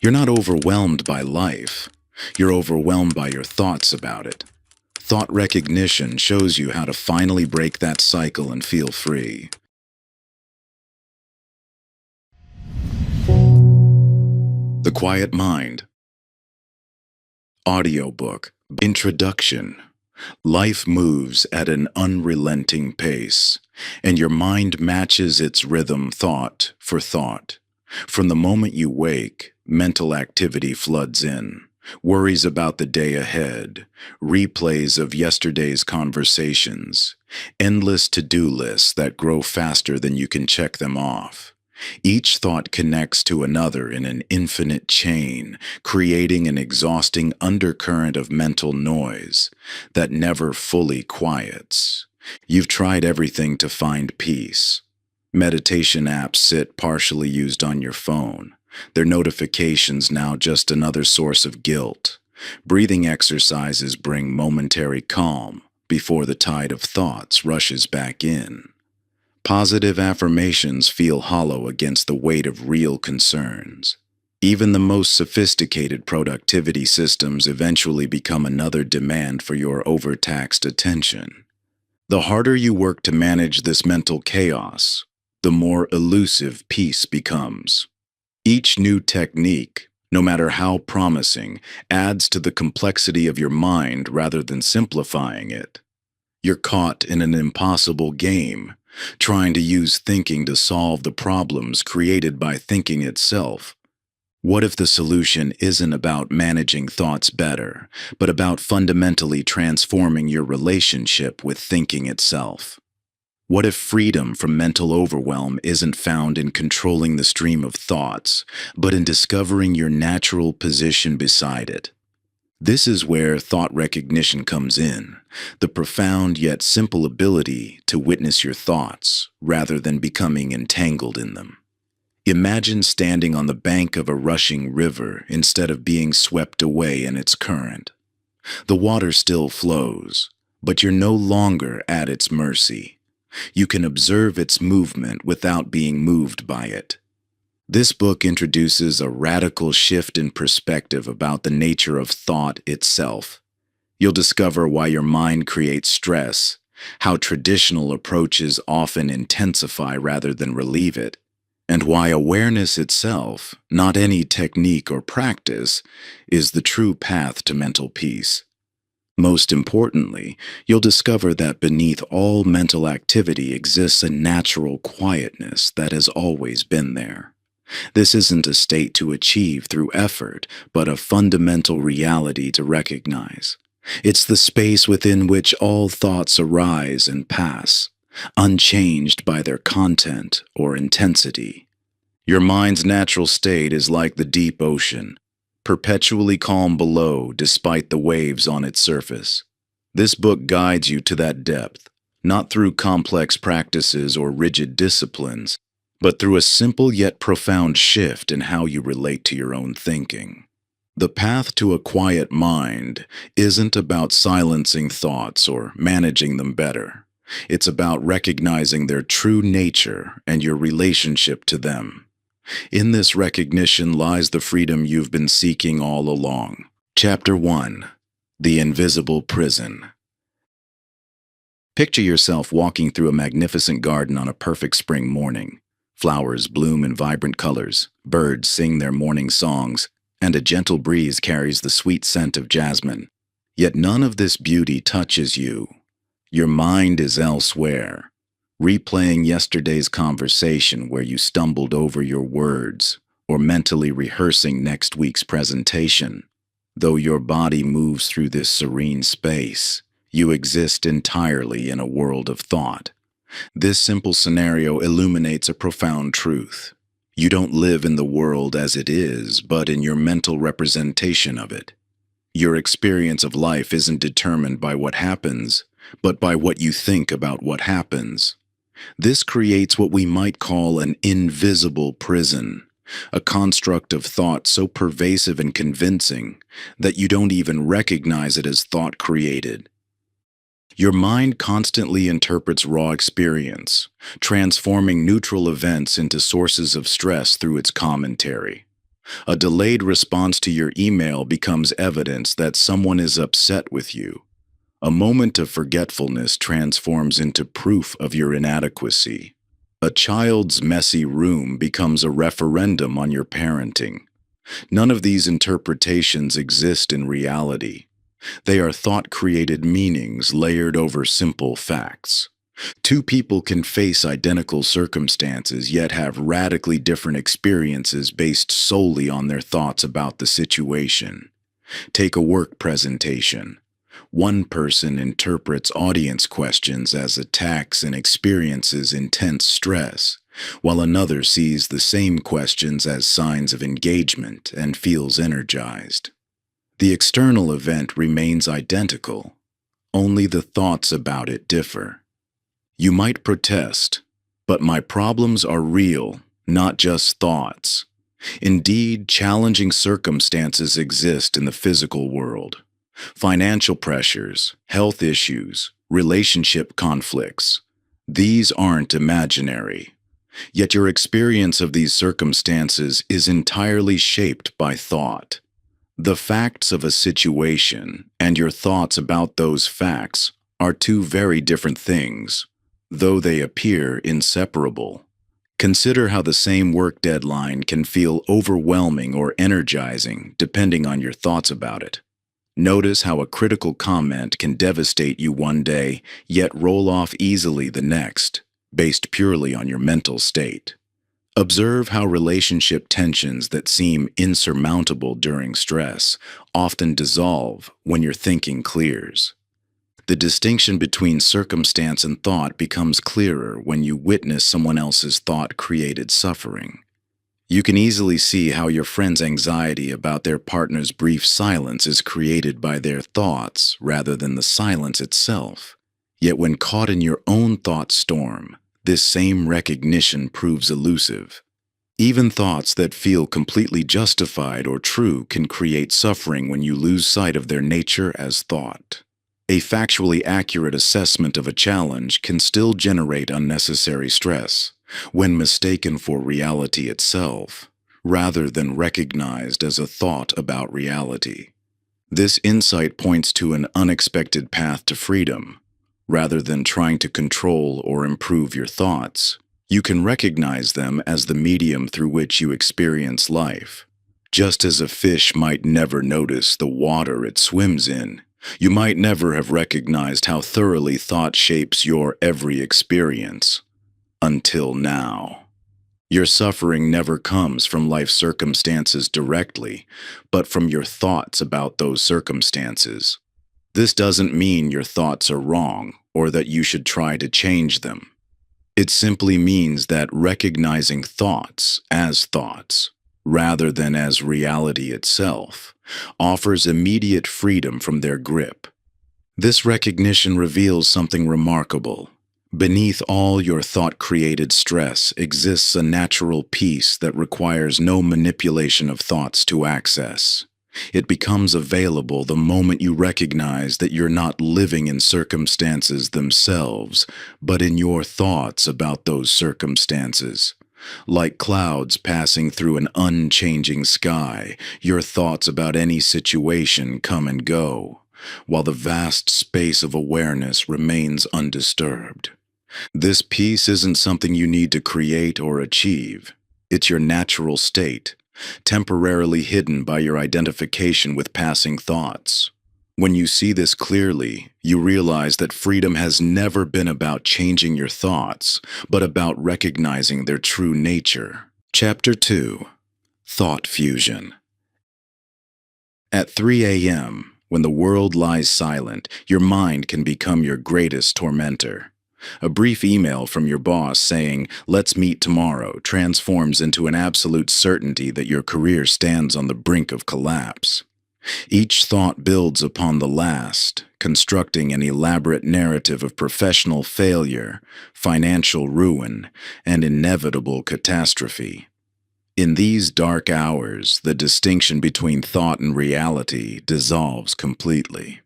You're not overwhelmed by life. You're overwhelmed by your thoughts about it. Thought recognition shows you how to finally break that cycle and feel free. The Quiet Mind. Audiobook. Introduction. Life moves at an unrelenting pace, and your mind matches its rhythm thought for thought. From the moment you wake, mental activity floods in. Worries about the day ahead, replays of yesterday's conversations, endless to-do lists that grow faster than you can check them off. Each thought connects to another in an infinite chain, creating an exhausting undercurrent of mental noise that never fully quiets. You've tried everything to find peace. Meditation apps sit partially used on your phone. Their notifications now just another source of guilt. Breathing exercises bring momentary calm before the tide of thoughts rushes back in. Positive affirmations feel hollow against the weight of real concerns. Even the most sophisticated productivity systems eventually become another demand for your overtaxed attention. The harder you work to manage this mental chaos, the more elusive peace becomes. Each new technique, no matter how promising, adds to the complexity of your mind rather than simplifying it. You're caught in an impossible game, trying to use thinking to solve the problems created by thinking itself. What if the solution isn't about managing thoughts better, but about fundamentally transforming your relationship with thinking itself? What if freedom from mental overwhelm isn't found in controlling the stream of thoughts, but in discovering your natural position beside it? This is where thought recognition comes in, the profound yet simple ability to witness your thoughts rather than becoming entangled in them. Imagine standing on the bank of a rushing river instead of being swept away in its current. The water still flows, but you're no longer at its mercy. You can observe its movement without being moved by it. This book introduces a radical shift in perspective about the nature of thought itself. You'll discover why your mind creates stress, how traditional approaches often intensify rather than relieve it, and why awareness itself, not any technique or practice, is the true path to mental peace. Most importantly, you'll discover that beneath all mental activity exists a natural quietness that has always been there. This isn't a state to achieve through effort, but a fundamental reality to recognize. It's the space within which all thoughts arise and pass, unchanged by their content or intensity. Your mind's natural state is like the deep ocean, perpetually calm below despite the waves on its surface. This book guides you to that depth, not through complex practices or rigid disciplines, but through a simple yet profound shift in how you relate to your own thinking. The path to a quiet mind isn't about silencing thoughts or managing them better. It's about recognizing their true nature and your relationship to them. In this recognition lies the freedom you've been seeking all along. Chapter 1. The Invisible Prison. Picture yourself walking through a magnificent garden on a perfect spring morning. Flowers bloom in vibrant colors, birds sing their morning songs, and a gentle breeze carries the sweet scent of jasmine. Yet none of this beauty touches you. Your mind is elsewhere, replaying yesterday's conversation where you stumbled over your words, or mentally rehearsing next week's presentation. Though your body moves through this serene space, you exist entirely in a world of thought. This simple scenario illuminates a profound truth. You don't live in the world as it is, but in your mental representation of it. Your experience of life isn't determined by what happens, but by what you think about what happens. This creates what we might call an invisible prison, a construct of thought so pervasive and convincing that you don't even recognize it as thought created. Your mind constantly interprets raw experience, transforming neutral events into sources of stress through its commentary. A delayed response to your email becomes evidence that someone is upset with you. A moment of forgetfulness transforms into proof of your inadequacy. A child's messy room becomes a referendum on your parenting. None of these interpretations exist in reality. They are thought-created meanings layered over simple facts. Two people can face identical circumstances yet have radically different experiences based solely on their thoughts about the situation. Take a work presentation. One person interprets audience questions as attacks and experiences intense stress, while another sees the same questions as signs of engagement and feels energized. The external event remains identical, only the thoughts about it differ. You might protest, but my problems are real, not just thoughts. Indeed, challenging circumstances exist in the physical world. Financial pressures, health issues, relationship conflicts. These aren't imaginary. Yet your experience of these circumstances is entirely shaped by thought. The facts of a situation and your thoughts about those facts are two very different things, though they appear inseparable. Consider how the same work deadline can feel overwhelming or energizing depending on your thoughts about it. Notice how a critical comment can devastate you one day, yet roll off easily the next, based purely on your mental state. Observe how relationship tensions that seem insurmountable during stress often dissolve when your thinking clears. The distinction between circumstance and thought becomes clearer when you witness someone else's thought-created suffering. You can easily see how your friend's anxiety about their partner's brief silence is created by their thoughts rather than the silence itself. Yet when caught in your own thought storm, this same recognition proves elusive. Even thoughts that feel completely justified or true can create suffering when you lose sight of their nature as thought. A factually accurate assessment of a challenge can still generate unnecessary stress when mistaken for reality itself, rather than recognized as a thought about reality. This insight points to an unexpected path to freedom. Rather than trying to control or improve your thoughts, you can recognize them as the medium through which you experience life. Just as a fish might never notice the water it swims in, you might never have recognized how thoroughly thought shapes your every experience. Until now. Your suffering never comes from life circumstances directly, but from your thoughts about those circumstances. This doesn't mean your thoughts are wrong or that you should try to change them. It simply means that recognizing thoughts as thoughts, rather than as reality itself, offers immediate freedom from their grip. This recognition reveals something remarkable. Beneath all your thought-created stress exists a natural peace that requires no manipulation of thoughts to access. It becomes available the moment you recognize that you're not living in circumstances themselves, but in your thoughts about those circumstances. Like clouds passing through an unchanging sky, your thoughts about any situation come and go, while the vast space of awareness remains undisturbed. This peace isn't something you need to create or achieve. It's your natural state, temporarily hidden by your identification with passing thoughts. When you see this clearly, you realize that freedom has never been about changing your thoughts, but about recognizing their true nature. Chapter 2. Thought Fusion. At 3 a.m., when the world lies silent, your mind can become your greatest tormentor. A brief email from your boss saying, "Let's meet tomorrow," transforms into an absolute certainty that your career stands on the brink of collapse. Each thought builds upon the last, constructing an elaborate narrative of professional failure, financial ruin, and inevitable catastrophe. In these dark hours, the distinction between thought and reality dissolves completely.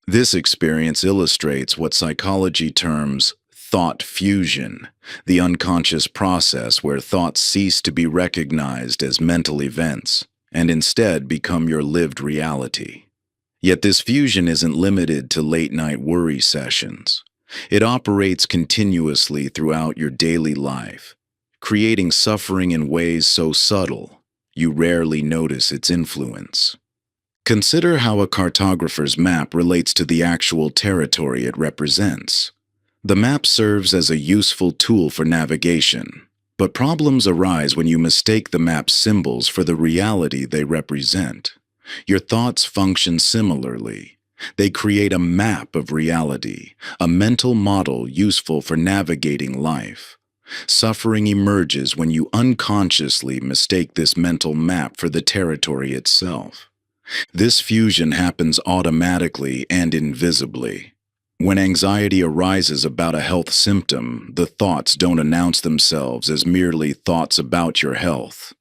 This experience illustrates what psychology terms thought fusion, the unconscious process where thoughts cease to be recognized as mental events and instead become your lived reality. Yet this fusion isn't limited to late-night worry sessions. It operates continuously throughout your daily life, creating suffering in ways so subtle you rarely notice its influence. Consider how a cartographer's map relates to the actual territory it represents. The map serves as a useful tool for navigation, but problems arise when you mistake the map's symbols for the reality they represent. Your thoughts function similarly. They create a map of reality, a mental model useful for navigating life. Suffering emerges when you unconsciously mistake this mental map for the territory itself. This fusion happens automatically and invisibly. When anxiety arises about a health symptom, the thoughts don't announce themselves as merely thoughts about your health.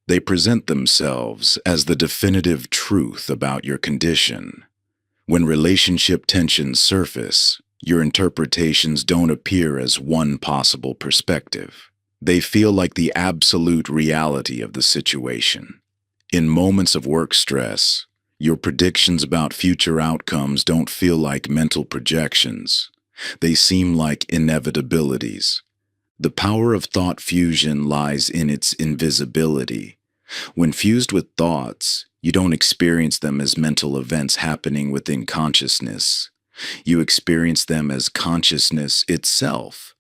They present themselves as the definitive truth about your condition. When relationship tensions surface, your interpretations don't appear as one possible perspective. They feel like the absolute reality of the situation. In moments of work stress, your predictions about future outcomes don't feel like mental projections. They seem like inevitabilities. The power of thought fusion lies in its invisibility. When fused with thoughts, you don't experience them as mental events happening within consciousness. You experience them as consciousness itself.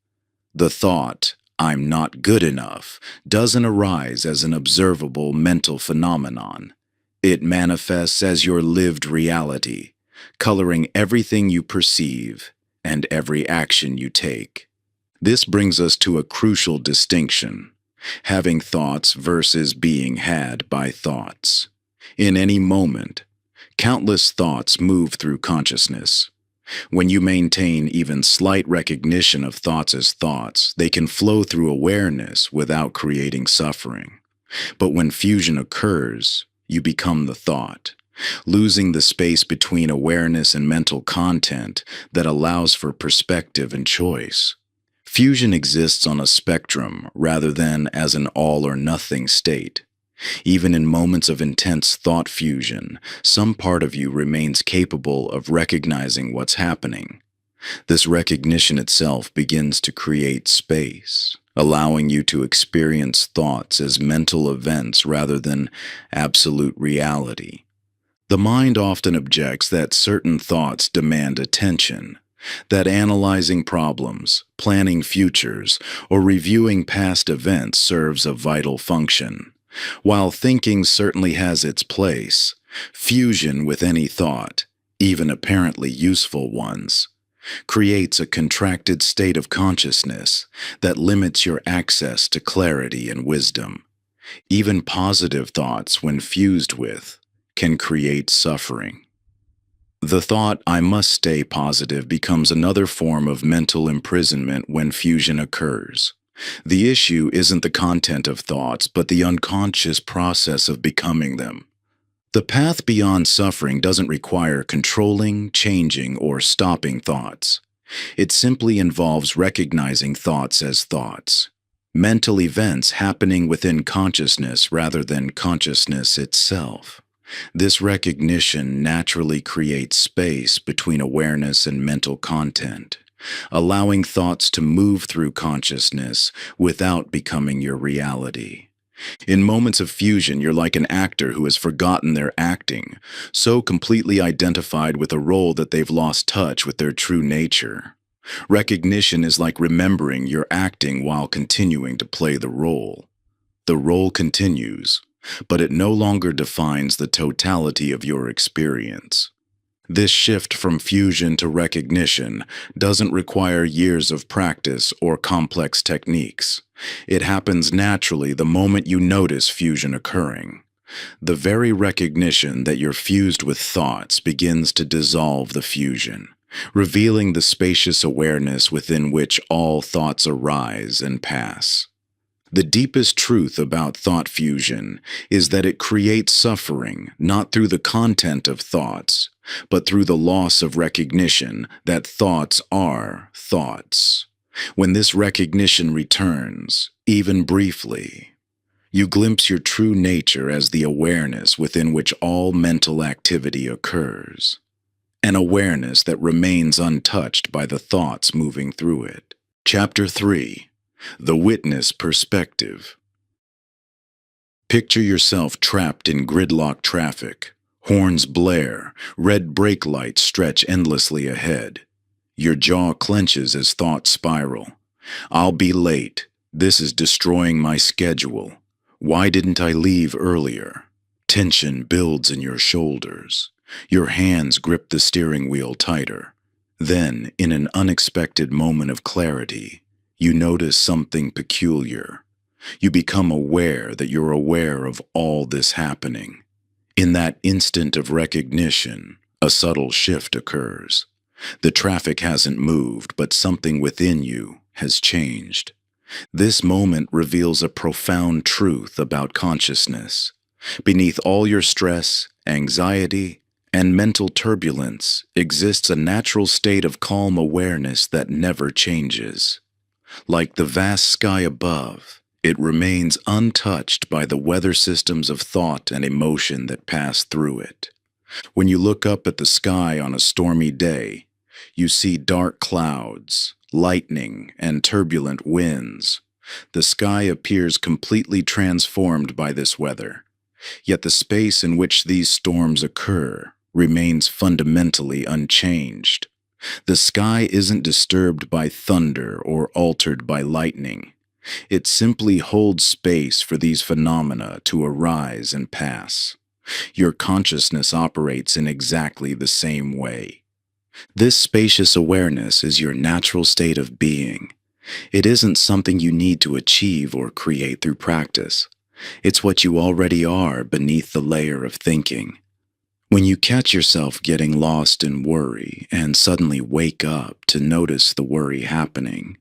The thought, "I'm not good enough," doesn't arise as an observable mental phenomenon. It manifests as your lived reality, coloring everything you perceive and every action you take. This brings us to a crucial distinction: having thoughts versus being had by thoughts. In any moment, countless thoughts move through consciousness. When you maintain even slight recognition of thoughts as thoughts, they can flow through awareness without creating suffering. But when fusion occurs, you become the thought, losing the space between awareness and mental content that allows for perspective and choice. Fusion exists on a spectrum rather than as an all-or-nothing state. Even in moments of intense thought fusion, some part of you remains capable of recognizing what's happening. This recognition itself begins to create space, allowing you to experience thoughts as mental events rather than absolute reality. The mind often objects that certain thoughts demand attention, that analyzing problems, planning futures, or reviewing past events serves a vital function. While thinking certainly has its place, fusion with any thought, even apparently useful ones, creates a contracted state of consciousness that limits your access to clarity and wisdom. Even positive thoughts, when fused with, can create suffering. The thought, "I must stay positive," becomes another form of mental imprisonment when fusion occurs. The issue isn't the content of thoughts, but the unconscious process of becoming them. The path beyond suffering doesn't require controlling, changing, or stopping thoughts. It simply involves recognizing thoughts as thoughts, mental events happening within consciousness rather than consciousness itself. This recognition naturally creates space between awareness and mental content, allowing thoughts to move through consciousness without becoming your reality. In moments of fusion, you're like an actor who has forgotten their acting, so completely identified with a role that they've lost touch with their true nature. Recognition is like remembering you're acting while continuing to play the role. The role continues, but it no longer defines the totality of your experience. This shift from fusion to recognition doesn't require years of practice or complex techniques. It happens naturally the moment you notice fusion occurring. The very recognition that you're fused with thoughts begins to dissolve the fusion, revealing the spacious awareness within which all thoughts arise and pass. The deepest truth about thought fusion is that it creates suffering not through the content of thoughts, but through the loss of recognition that thoughts are thoughts. When this recognition returns, even briefly, you glimpse your true nature as the awareness within which all mental activity occurs, an awareness that remains untouched by the thoughts moving through it. Chapter 3. The Witness Perspective. Picture yourself trapped in gridlock traffic. Horns blare, red brake lights stretch endlessly ahead. Your jaw clenches as thoughts spiral. I'll be late. This is destroying my schedule. Why didn't I leave earlier? Tension builds in your shoulders. Your hands grip the steering wheel tighter. Then, in an unexpected moment of clarity, you notice something peculiar. You become aware that you're aware of all this happening. In that instant of recognition, a subtle shift occurs. The traffic hasn't moved, but something within you has changed. This moment reveals a profound truth about consciousness. Beneath all your stress, anxiety, and mental turbulence exists a natural state of calm awareness that never changes. Like the vast sky above, it remains untouched by the weather systems of thought and emotion that pass through it. When you look up at the sky on a stormy day, you see dark clouds, lightning, and turbulent winds. The sky appears completely transformed by this weather, yet the space in which these storms occur remains fundamentally unchanged. The sky isn't disturbed by thunder or altered by lightning. It simply holds space for these phenomena to arise and pass. Your consciousness operates in exactly the same way. This spacious awareness is your natural state of being. It isn't something you need to achieve or create through practice. It's what you already are beneath the layer of thinking. When you catch yourself getting lost in worry and suddenly wake up to notice the worry happening,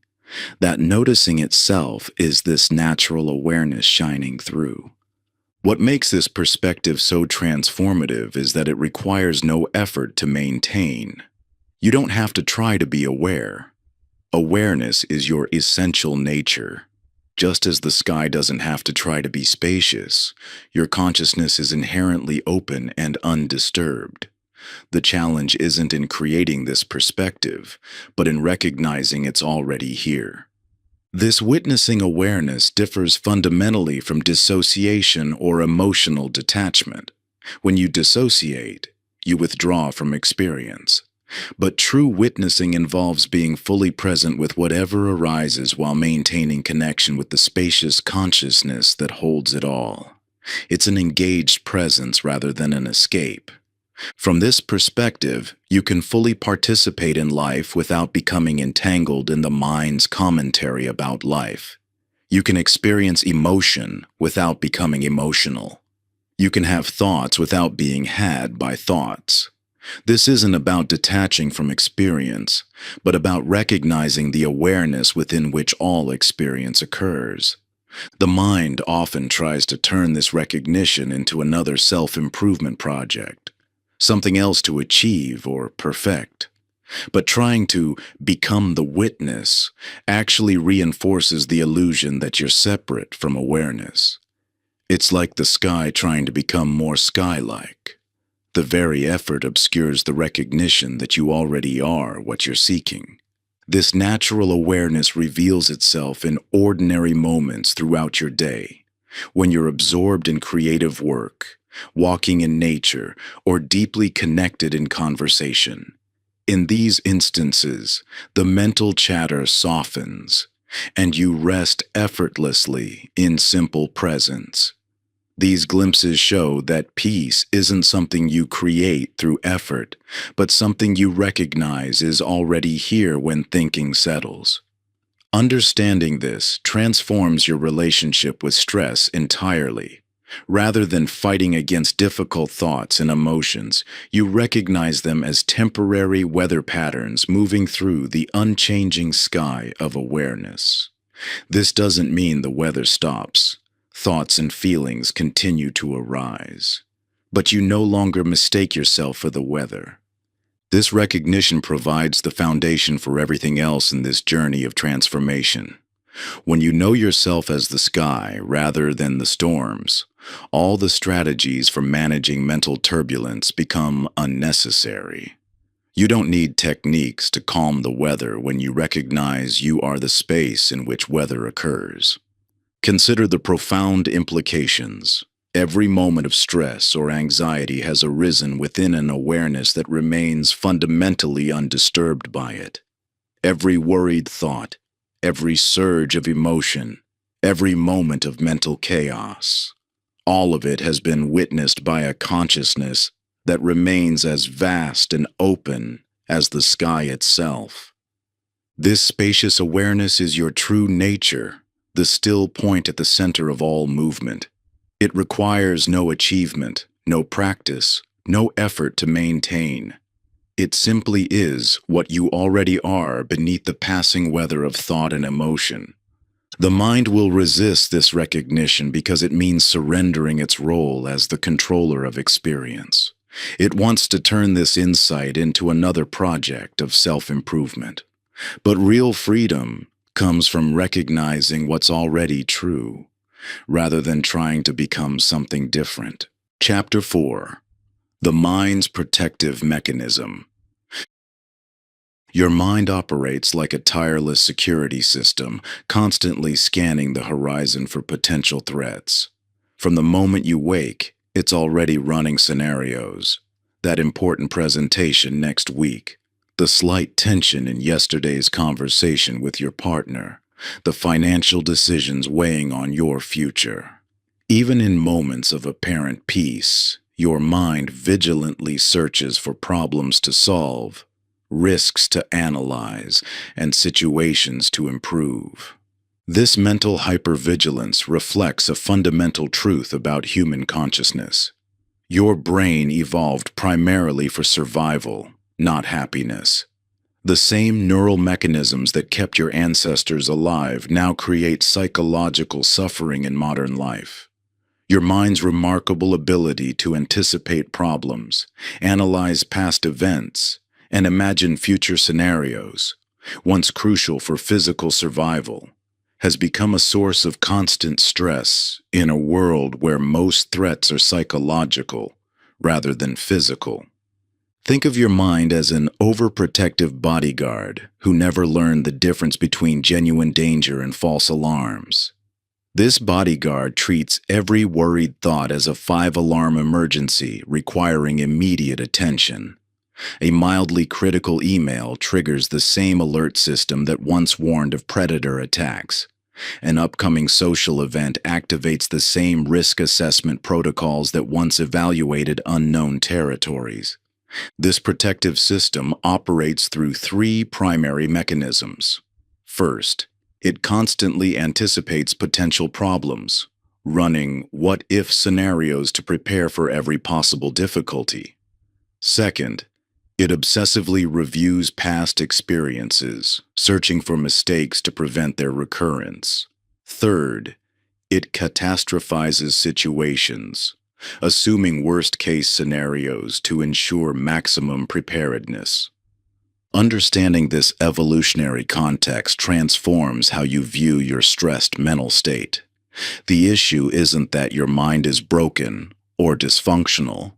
that noticing itself is this natural awareness shining through. What makes this perspective so transformative is that it requires no effort to maintain. You don't have to try to be aware. Awareness is your essential nature. Just as the sky doesn't have to try to be spacious, your consciousness is inherently open and undisturbed. The challenge isn't in creating this perspective, but in recognizing it's already here. This witnessing awareness differs fundamentally from dissociation or emotional detachment. When you dissociate, you withdraw from experience. But true witnessing involves being fully present with whatever arises while maintaining connection with the spacious consciousness that holds it all. It's an engaged presence rather than an escape. From this perspective, you can fully participate in life without becoming entangled in the mind's commentary about life. You can experience emotion without becoming emotional. You can have thoughts without being had by thoughts. This isn't about detaching from experience, but about recognizing the awareness within which all experience occurs. The mind often tries to turn this recognition into another self-improvement project, something else to achieve or perfect. But trying to become the witness actually reinforces the illusion that you're separate from awareness. It's like the sky trying to become more sky-like. The very effort obscures the recognition that you already are what you're seeking. This natural awareness reveals itself in ordinary moments throughout your day, when you're absorbed in creative work, walking in nature, or deeply connected in conversation. In these instances, the mental chatter softens, and you rest effortlessly in simple presence. These glimpses show that peace isn't something you create through effort, but something you recognize is already here when thinking settles. Understanding this transforms your relationship with stress entirely. Rather than fighting against difficult thoughts and emotions, you recognize them as temporary weather patterns moving through the unchanging sky of awareness. This doesn't mean the weather stops. Thoughts and feelings continue to arise. But you no longer mistake yourself for the weather. This recognition provides the foundation for everything else in this journey of transformation. When you know yourself as the sky rather than the storms, all the strategies for managing mental turbulence become unnecessary. You don't need techniques to calm the weather when you recognize you are the space in which weather occurs. Consider the profound implications. Every moment of stress or anxiety has arisen within an awareness that remains fundamentally undisturbed by it. Every worried thought, every surge of emotion, every moment of mental chaos, all of it has been witnessed by a consciousness that remains as vast and open as the sky itself. This spacious awareness is your true nature, the still point at the center of all movement. It requires no achievement, no practice, no effort to maintain. It simply is what you already are beneath the passing weather of thought and emotion. The mind will resist this recognition because it means surrendering its role as the controller of experience. It wants to turn this insight into another project of self-improvement. But real freedom comes from recognizing what's already true, rather than trying to become something different. Chapter 4. The Mind's Protective Mechanism. Your mind operates like a tireless security system, constantly scanning the horizon for potential threats. From the moment you wake, it's already running scenarios. That important presentation next week, the slight tension in yesterday's conversation with your partner, the financial decisions weighing on your future. Even in moments of apparent peace, your mind vigilantly searches for problems to solve, risks to analyze, and situations to improve. This mental hypervigilance reflects a fundamental truth about human consciousness. Your brain evolved primarily for survival, not happiness. The same neural mechanisms that kept your ancestors alive now create psychological suffering in modern life. Your mind's remarkable ability to anticipate problems, analyze past events, and imagine future scenarios, once crucial for physical survival, has become a source of constant stress in a world where most threats are psychological rather than physical. Think of your mind as an overprotective bodyguard who never learned the difference between genuine danger and false alarms. This bodyguard treats every worried thought as a 5-alarm emergency requiring immediate attention. A mildly critical email triggers the same alert system that once warned of predator attacks. An upcoming social event activates the same risk assessment protocols that once evaluated unknown territories. This protective system operates through 3 primary mechanisms. First, it constantly anticipates potential problems, running what-if scenarios to prepare for every possible difficulty. Second, it obsessively reviews past experiences, searching for mistakes to prevent their recurrence. Third, it catastrophizes situations, assuming worst-case scenarios to ensure maximum preparedness. Understanding this evolutionary context transforms how you view your stressed mental state. The issue isn't that your mind is broken or dysfunctional.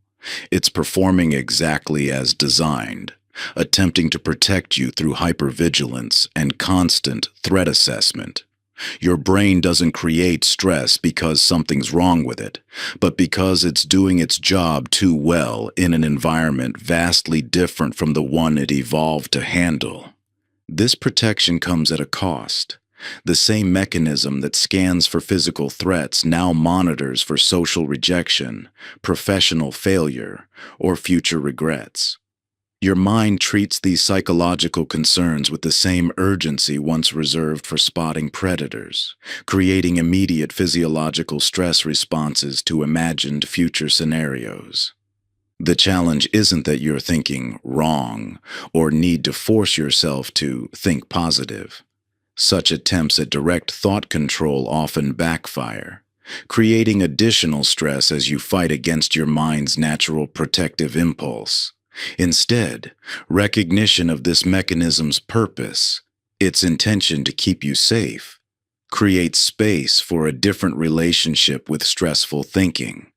It's performing exactly as designed, attempting to protect you through hypervigilance and constant threat assessment. Your brain doesn't create stress because something's wrong with it, but because it's doing its job too well in an environment vastly different from the one it evolved to handle. This protection comes at a cost. The same mechanism that scans for physical threats now monitors for social rejection, professional failure, or future regrets. Your mind treats these psychological concerns with the same urgency once reserved for spotting predators, creating immediate physiological stress responses to imagined future scenarios. The challenge isn't that you're thinking wrong or need to force yourself to think positive. Such attempts at direct thought control often backfire, creating additional stress as you fight against your mind's natural protective impulse. Instead, recognition of this mechanism's purpose, its intention to keep you safe, creates space for a different relationship with stressful thinking.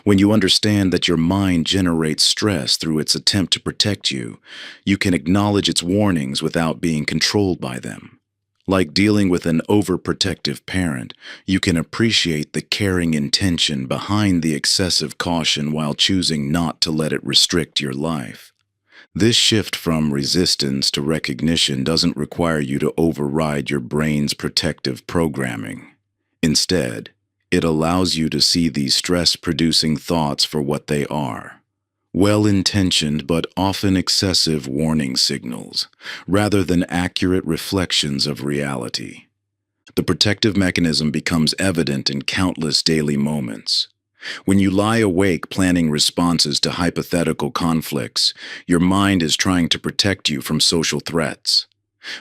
When you understand that your mind generates stress through its attempt to protect you, you can acknowledge its warnings without being controlled by them. Like dealing with an overprotective parent, you can appreciate the caring intention behind the excessive caution while choosing not to let it restrict your life. This shift from resistance to recognition doesn't require you to override your brain's protective programming. Instead, it allows you to see these stress-producing thoughts for what they are: well-intentioned but often excessive warning signals, rather than accurate reflections of reality. The protective mechanism becomes evident in countless daily moments. When you lie awake planning responses to hypothetical conflicts, your mind is trying to protect you from social threats.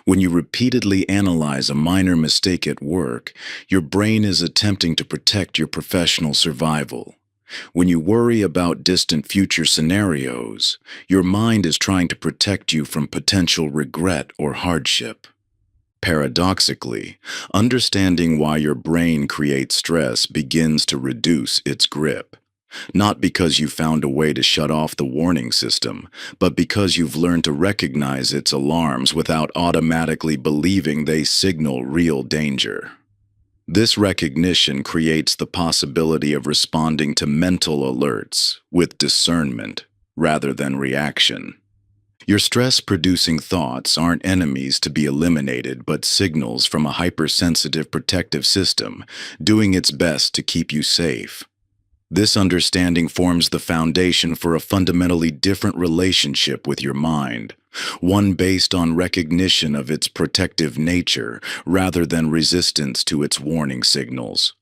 When you repeatedly analyze a minor mistake at work, your brain is attempting to protect your professional survival. When you worry about distant future scenarios, your mind is trying to protect you from potential regret or hardship. Paradoxically, understanding why your brain creates stress begins to reduce its grip. Not because you found a way to shut off the warning system, but because you've learned to recognize its alarms without automatically believing they signal real danger. This recognition creates the possibility of responding to mental alerts with discernment rather than reaction. Your stress-producing thoughts aren't enemies to be eliminated, but signals from a hypersensitive protective system doing its best to keep you safe. This understanding forms the foundation for a fundamentally different relationship with your mind, one based on recognition of its protective nature rather than resistance to its warning signals.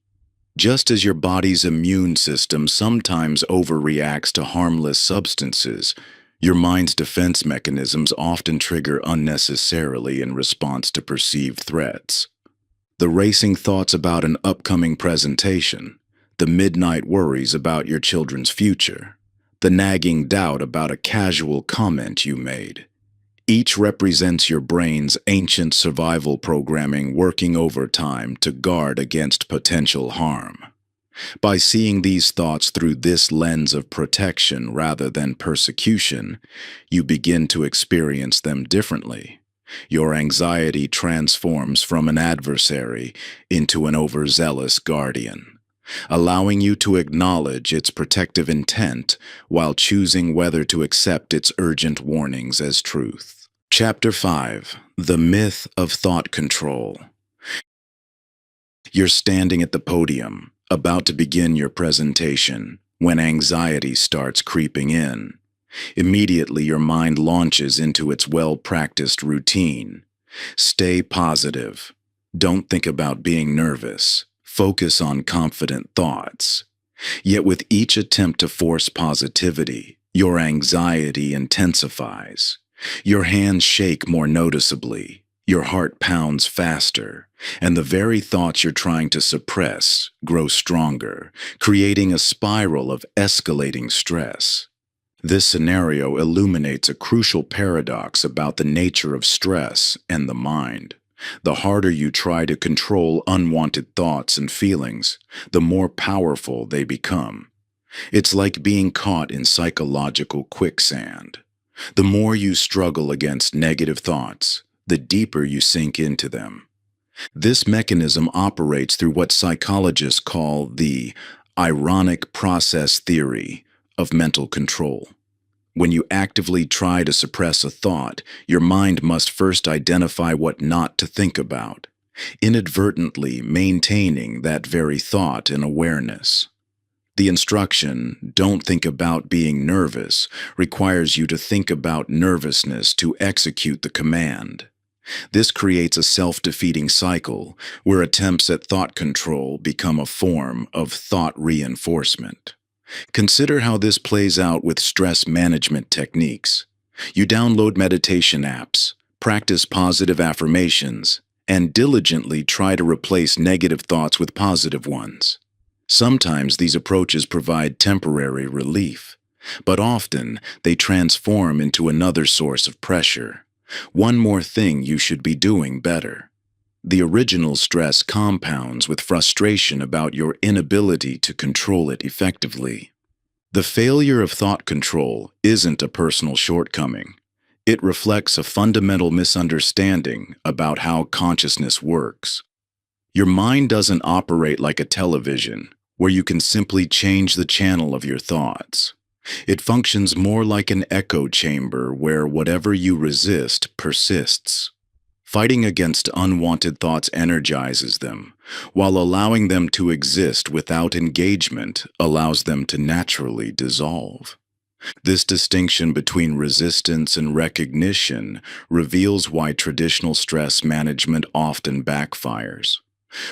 Just as your body's immune system sometimes overreacts to harmless substances, your mind's defense mechanisms often trigger unnecessarily in response to perceived threats. The racing thoughts about an upcoming presentation, the midnight worries about your children's future, the nagging doubt about a casual comment you made. Each represents your brain's ancient survival programming working overtime to guard against potential harm. By seeing these thoughts through this lens of protection rather than persecution, you begin to experience them differently. Your anxiety transforms from an adversary into an overzealous guardian, allowing you to acknowledge its protective intent while choosing whether to accept its urgent warnings as truth. Chapter 5: The Myth of Thought Control. You're standing at the podium, about to begin your presentation, when anxiety starts creeping in. Immediately, your mind launches into its well-practiced routine. Stay positive. Don't think about being nervous. Focus on confident thoughts. Yet with each attempt to force positivity, your anxiety intensifies. Your hands shake more noticeably, your heart pounds faster, and the very thoughts you're trying to suppress grow stronger, creating a spiral of escalating stress. This scenario illuminates a crucial paradox about the nature of stress and the mind. The harder you try to control unwanted thoughts and feelings, the more powerful they become. It's like being caught in psychological quicksand. The more you struggle against negative thoughts, the deeper you sink into them. This mechanism operates through what psychologists call the ironic process theory of mental control. When you actively try to suppress a thought, your mind must first identify what not to think about, inadvertently maintaining that very thought in awareness. The instruction, "Don't think about being nervous," requires you to think about nervousness to execute the command. This creates a self-defeating cycle where attempts at thought control become a form of thought reinforcement. Consider how this plays out with stress management techniques. You download meditation apps, practice positive affirmations, and diligently try to replace negative thoughts with positive ones. Sometimes these approaches provide temporary relief, But often, they transform into another source of pressure. One more thing you should be doing better. The original stress compounds with frustration about your inability to control it effectively. The failure of thought control isn't a personal shortcoming. It reflects a fundamental misunderstanding about how consciousness works. Your mind doesn't operate like a television, where you can simply change the channel of your thoughts. It functions more like an echo chamber where whatever you resist persists. Fighting against unwanted thoughts energizes them, while allowing them to exist without engagement allows them to naturally dissolve. This distinction between resistance and recognition reveals why traditional stress management often backfires.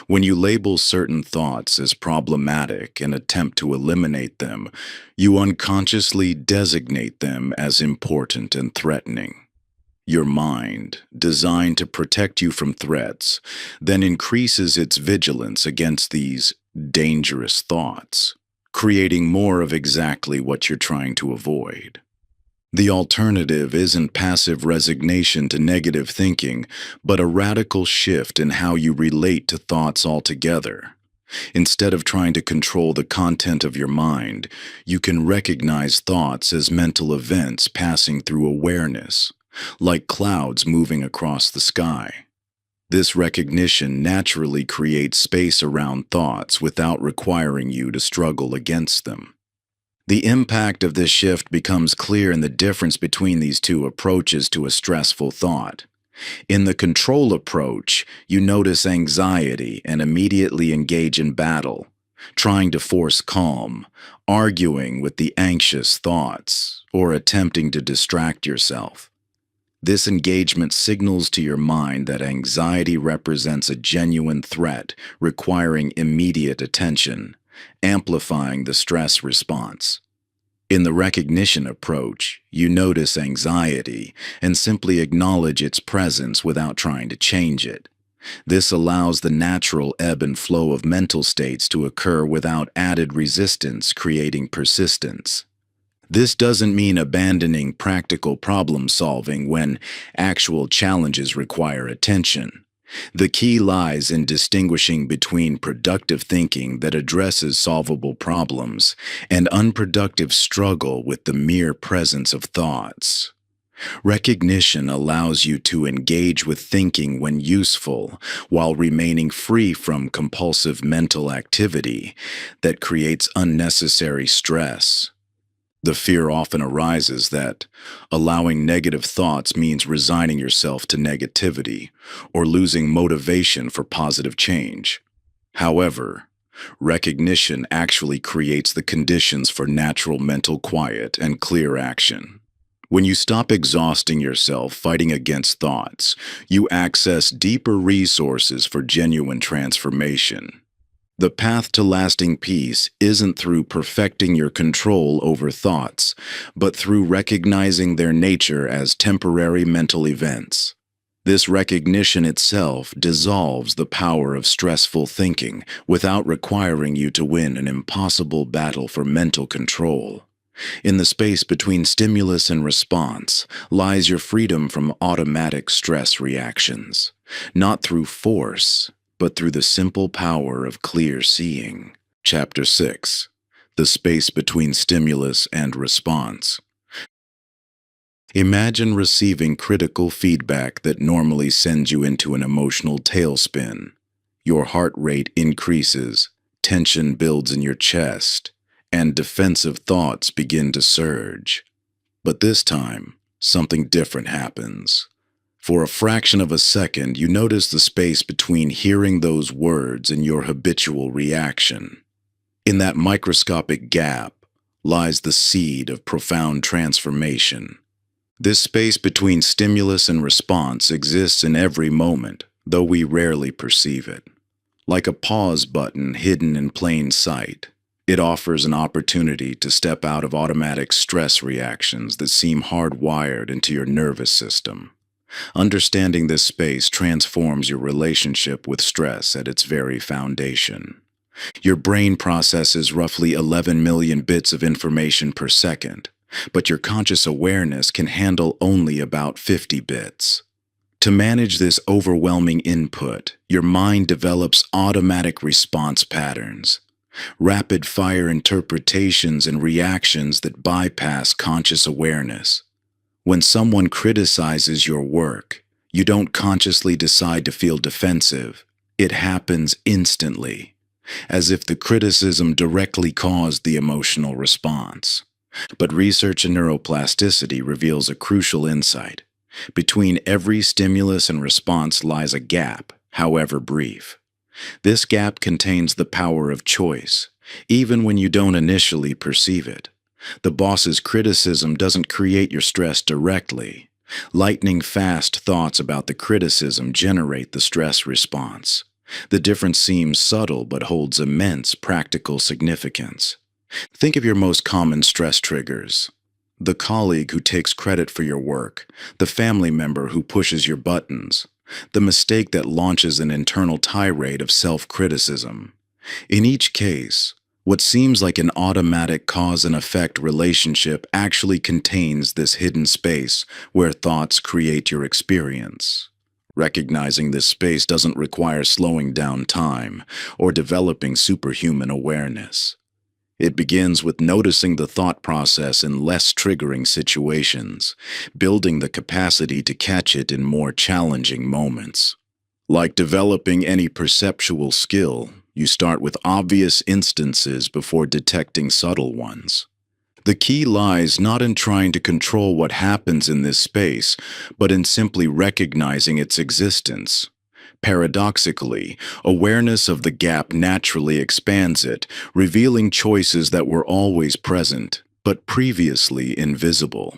When you label certain thoughts as problematic and attempt to eliminate them, you unconsciously designate them as important and threatening. Your mind, designed to protect you from threats, then increases its vigilance against these dangerous thoughts, creating more of exactly what you're trying to avoid. The alternative isn't passive resignation to negative thinking, but a radical shift in how you relate to thoughts altogether. Instead of trying to control the content of your mind, you can recognize thoughts as mental events passing through awareness, like clouds moving across the sky. This recognition naturally creates space around thoughts without requiring you to struggle against them. The impact of this shift becomes clear in the difference between these two approaches to a stressful thought. In the control approach, you notice anxiety and immediately engage in battle, trying to force calm, arguing with the anxious thoughts, or attempting to distract yourself. This engagement signals to your mind that anxiety represents a genuine threat requiring immediate attention, amplifying the stress response. In the recognition approach, you notice anxiety and simply acknowledge its presence without trying to change it. This allows the natural ebb and flow of mental states to occur without added resistance, creating persistence. This doesn't mean abandoning practical problem solving when actual challenges require attention. The key lies in distinguishing between productive thinking that addresses solvable problems and unproductive struggle with the mere presence of thoughts. Recognition allows you to engage with thinking when useful, while remaining free from compulsive mental activity that creates unnecessary stress. The fear often arises that allowing negative thoughts means resigning yourself to negativity or losing motivation for positive change. However, recognition actually creates the conditions for natural mental quiet and clear action. When you stop exhausting yourself fighting against thoughts, you access deeper resources for genuine transformation. The path to lasting peace isn't through perfecting your control over thoughts, but through recognizing their nature as temporary mental events. This recognition itself dissolves the power of stressful thinking without requiring you to win an impossible battle for mental control. In the space between stimulus and response lies your freedom from automatic stress reactions, not through force, but through the simple power of clear seeing. Chapter 6. The Space Between Stimulus and Response. Imagine receiving critical feedback that normally sends you into an emotional tailspin. Your heart rate increases, tension builds in your chest, and defensive thoughts begin to surge. But this time, something different happens. For a fraction of a second, you notice the space between hearing those words and your habitual reaction. In that microscopic gap lies the seed of profound transformation. This space between stimulus and response exists in every moment, though we rarely perceive it. Like a pause button hidden in plain sight, it offers an opportunity to step out of automatic stress reactions that seem hardwired into your nervous system. Understanding this space transforms your relationship with stress at its very foundation. Your brain processes roughly 11 million bits of information per second, but your conscious awareness can handle only about 50 bits. To manage this overwhelming input, your mind develops automatic response patterns, rapid-fire interpretations and reactions that bypass conscious awareness. When someone criticizes your work, you don't consciously decide to feel defensive. It happens instantly, as if the criticism directly caused the emotional response. But research in neuroplasticity reveals a crucial insight. Between every stimulus and response lies a gap, however brief. This gap contains the power of choice, even when you don't initially perceive it. The boss's criticism doesn't create your stress directly. Lightning-fast thoughts about the criticism generate the stress response. The difference seems subtle but holds immense practical significance. Think of your most common stress triggers. The colleague who takes credit for your work, the family member who pushes your buttons, the mistake that launches an internal tirade of self-criticism. In each case, what seems like an automatic cause and effect relationship actually contains this hidden space where thoughts create your experience. Recognizing this space doesn't require slowing down time or developing superhuman awareness. It begins with noticing the thought process in less triggering situations, building the capacity to catch it in more challenging moments. Like developing any perceptual skill, you start with obvious instances before detecting subtle ones. The key lies not in trying to control what happens in this space, but in simply recognizing its existence. Paradoxically, awareness of the gap naturally expands it, revealing choices that were always present, but previously invisible.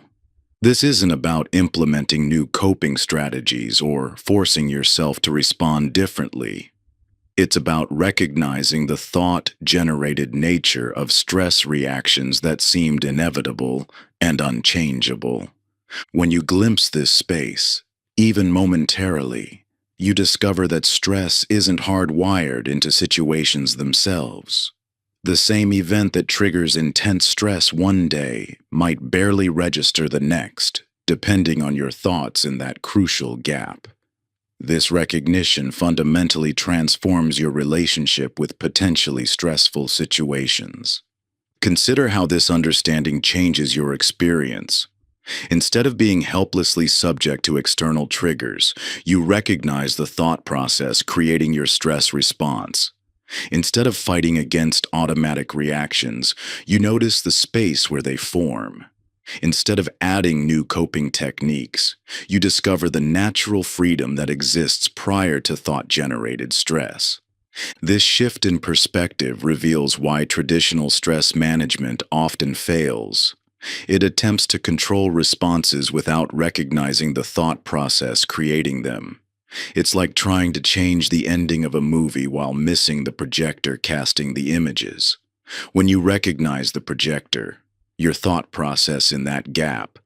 This isn't about implementing new coping strategies or forcing yourself to respond differently. It's about recognizing the thought-generated nature of stress reactions that seemed inevitable and unchangeable. When you glimpse this space, even momentarily, you discover that stress isn't hardwired into situations themselves. The same event that triggers intense stress one day might barely register the next, depending on your thoughts in that crucial gap. This recognition fundamentally transforms your relationship with potentially stressful situations. Consider how this understanding changes your experience. Instead of being helplessly subject to external triggers, you recognize the thought process creating your stress response. Instead of fighting against automatic reactions, you notice the space where they form. Instead of adding new coping techniques, you discover the natural freedom that exists prior to thought-generated stress. This shift in perspective reveals why traditional stress management often fails. It attempts to control responses without recognizing the thought process creating them. It's like trying to change the ending of a movie while missing the projector casting the images. When you recognize the projector, your thought process in that gap,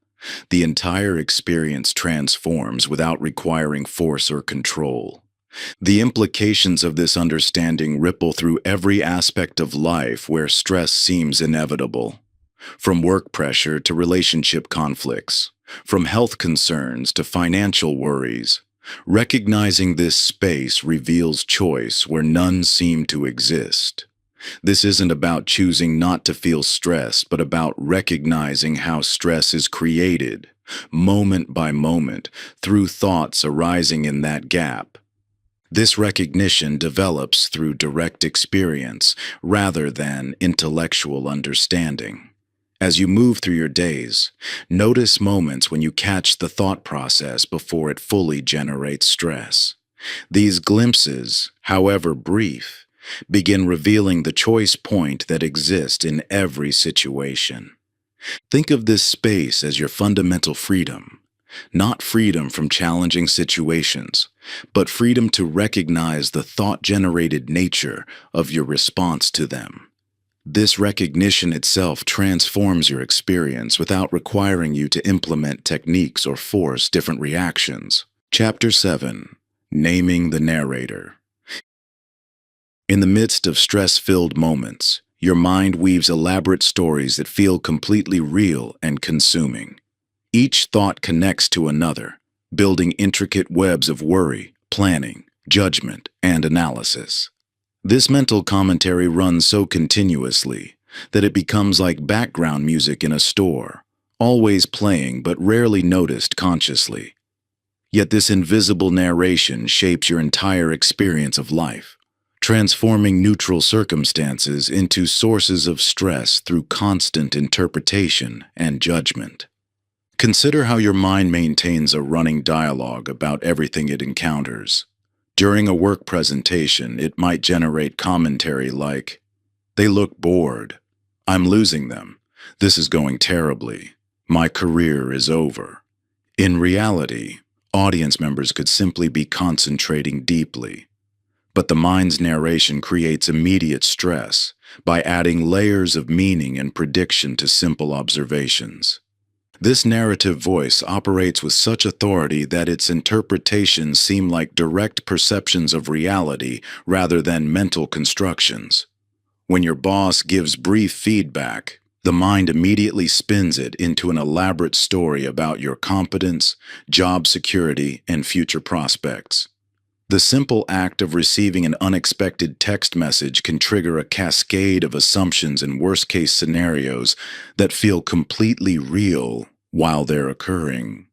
the entire experience transforms without requiring force or control. The implications of this understanding ripple through every aspect of life where stress seems inevitable. From work pressure to relationship conflicts, from health concerns to financial worries, recognizing this space reveals choice where none seem to exist. This isn't about choosing not to feel stressed, but about recognizing how stress is created, moment by moment, through thoughts arising in that gap. This recognition develops through direct experience rather than intellectual understanding. As you move through your days, notice moments when you catch the thought process before it fully generates stress. These glimpses, however brief, begin revealing the choice point that exists in every situation. Think of this space as your fundamental freedom, not freedom from challenging situations, but freedom to recognize the thought-generated nature of your response to them. This recognition itself transforms your experience without requiring you to implement techniques or force different reactions. Chapter 7. Naming the Narrator. In the midst of stress-filled moments, your mind weaves elaborate stories that feel completely real and consuming. Each thought connects to another, building intricate webs of worry, planning, judgment, and analysis. This mental commentary runs so continuously that it becomes like background music in a store, always playing but rarely noticed consciously. Yet this invisible narration shapes your entire experience of life, transforming neutral circumstances into sources of stress through constant interpretation and judgment. Consider how your mind maintains a running dialogue about everything it encounters. During a work presentation, it might generate commentary like, "They look bored. I'm losing them. This is going terribly. My career is over." In reality, audience members could simply be concentrating deeply. But the mind's narration creates immediate stress by adding layers of meaning and prediction to simple observations. This narrative voice operates with such authority that its interpretations seem like direct perceptions of reality rather than mental constructions. When your boss gives brief feedback, the mind immediately spins it into an elaborate story about your competence, job security, and future prospects. The simple act of receiving an unexpected text message can trigger a cascade of assumptions and worst-case scenarios that feel completely real while they're occurring.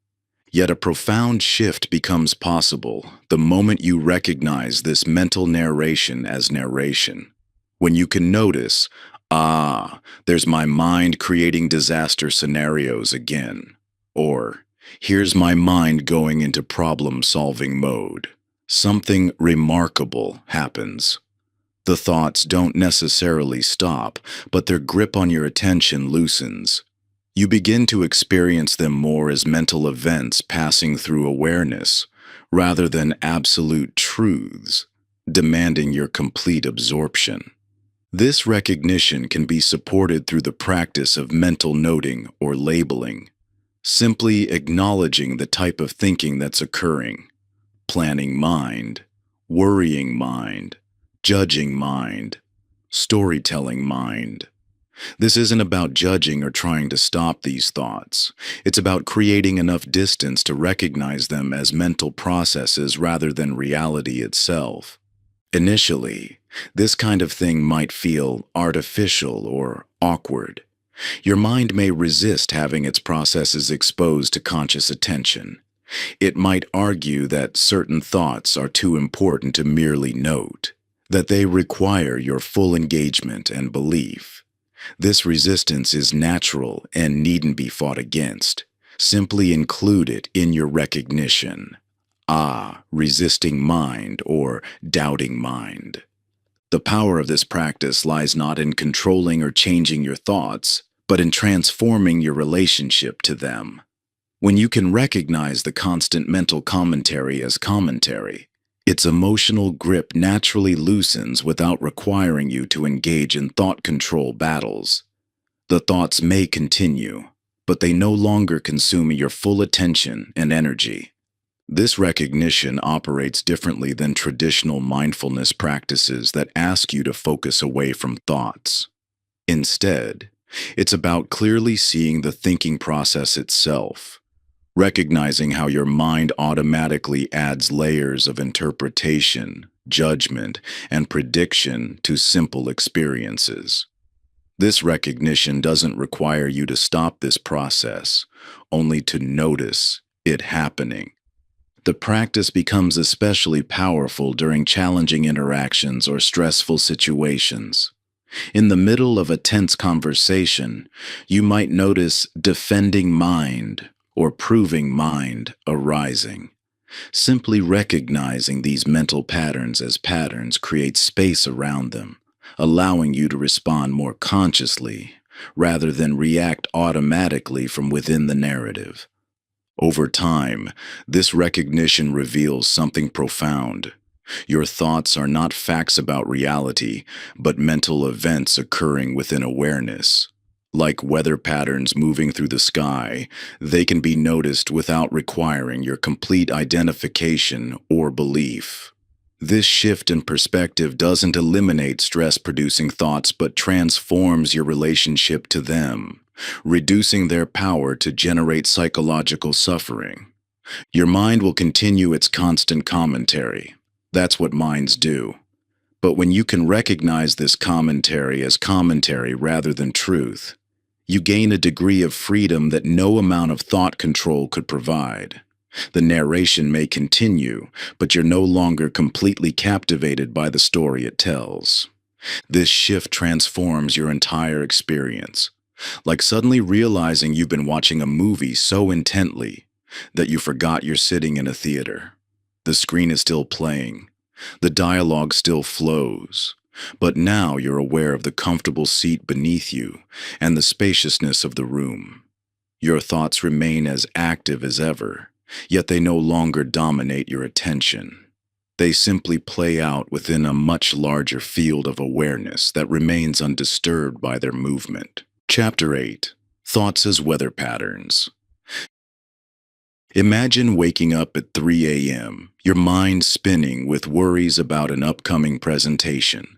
Yet a profound shift becomes possible the moment you recognize this mental narration as narration. When you can notice, there's my mind creating disaster scenarios again. Or, here's my mind going into problem-solving mode. Something remarkable happens. The thoughts don't necessarily stop, but their grip on your attention loosens. You begin to experience them more as mental events passing through awareness, rather than absolute truths, demanding your complete absorption. This recognition can be supported through the practice of mental noting or labeling, simply acknowledging the type of thinking that's occurring. Planning mind, worrying mind, judging mind, storytelling mind. This isn't about judging or trying to stop these thoughts. It's about creating enough distance to recognize them as mental processes rather than reality itself. Initially, this kind of thing might feel artificial or awkward. Your mind may resist having its processes exposed to conscious attention. It might argue that certain thoughts are too important to merely note, that they require your full engagement and belief. This resistance is natural and needn't be fought against. Simply include it in your recognition. Resisting mind or doubting mind. The power of this practice lies not in controlling or changing your thoughts, but in transforming your relationship to them. When you can recognize the constant mental commentary as commentary, its emotional grip naturally loosens without requiring you to engage in thought control battles. The thoughts may continue, but they no longer consume your full attention and energy. This recognition operates differently than traditional mindfulness practices that ask you to focus away from thoughts. Instead, it's about clearly seeing the thinking process itself, recognizing how your mind automatically adds layers of interpretation, judgment, and prediction to simple experiences. This recognition doesn't require you to stop this process, only to notice it happening. The practice becomes especially powerful during challenging interactions or stressful situations. In the middle of a tense conversation, you might notice defending mind or proving mind arising. Simply recognizing these mental patterns as patterns creates space around them, allowing you to respond more consciously rather than react automatically from within the narrative. Over time, this recognition reveals something profound. Your thoughts are not facts about reality, but mental events occurring within awareness. Like weather patterns moving through the sky, they can be noticed without requiring your complete identification or belief. This shift in perspective doesn't eliminate stress-producing thoughts but transforms your relationship to them, reducing their power to generate psychological suffering. Your mind will continue its constant commentary. That's what minds do. But when you can recognize this commentary as commentary rather than truth, you gain a degree of freedom that no amount of thought control could provide. The narration may continue, but you're no longer completely captivated by the story it tells. This shift transforms your entire experience, like suddenly realizing you've been watching a movie so intently that you forgot you're sitting in a theater. The screen is still playing. The dialogue still flows. But now you're aware of the comfortable seat beneath you and the spaciousness of the room. Your thoughts remain as active as ever, yet they no longer dominate your attention. They simply play out within a much larger field of awareness that remains undisturbed by their movement. Chapter 8. Thoughts as Weather Patterns. Imagine waking up at 3 a.m., your mind spinning with worries about an upcoming presentation.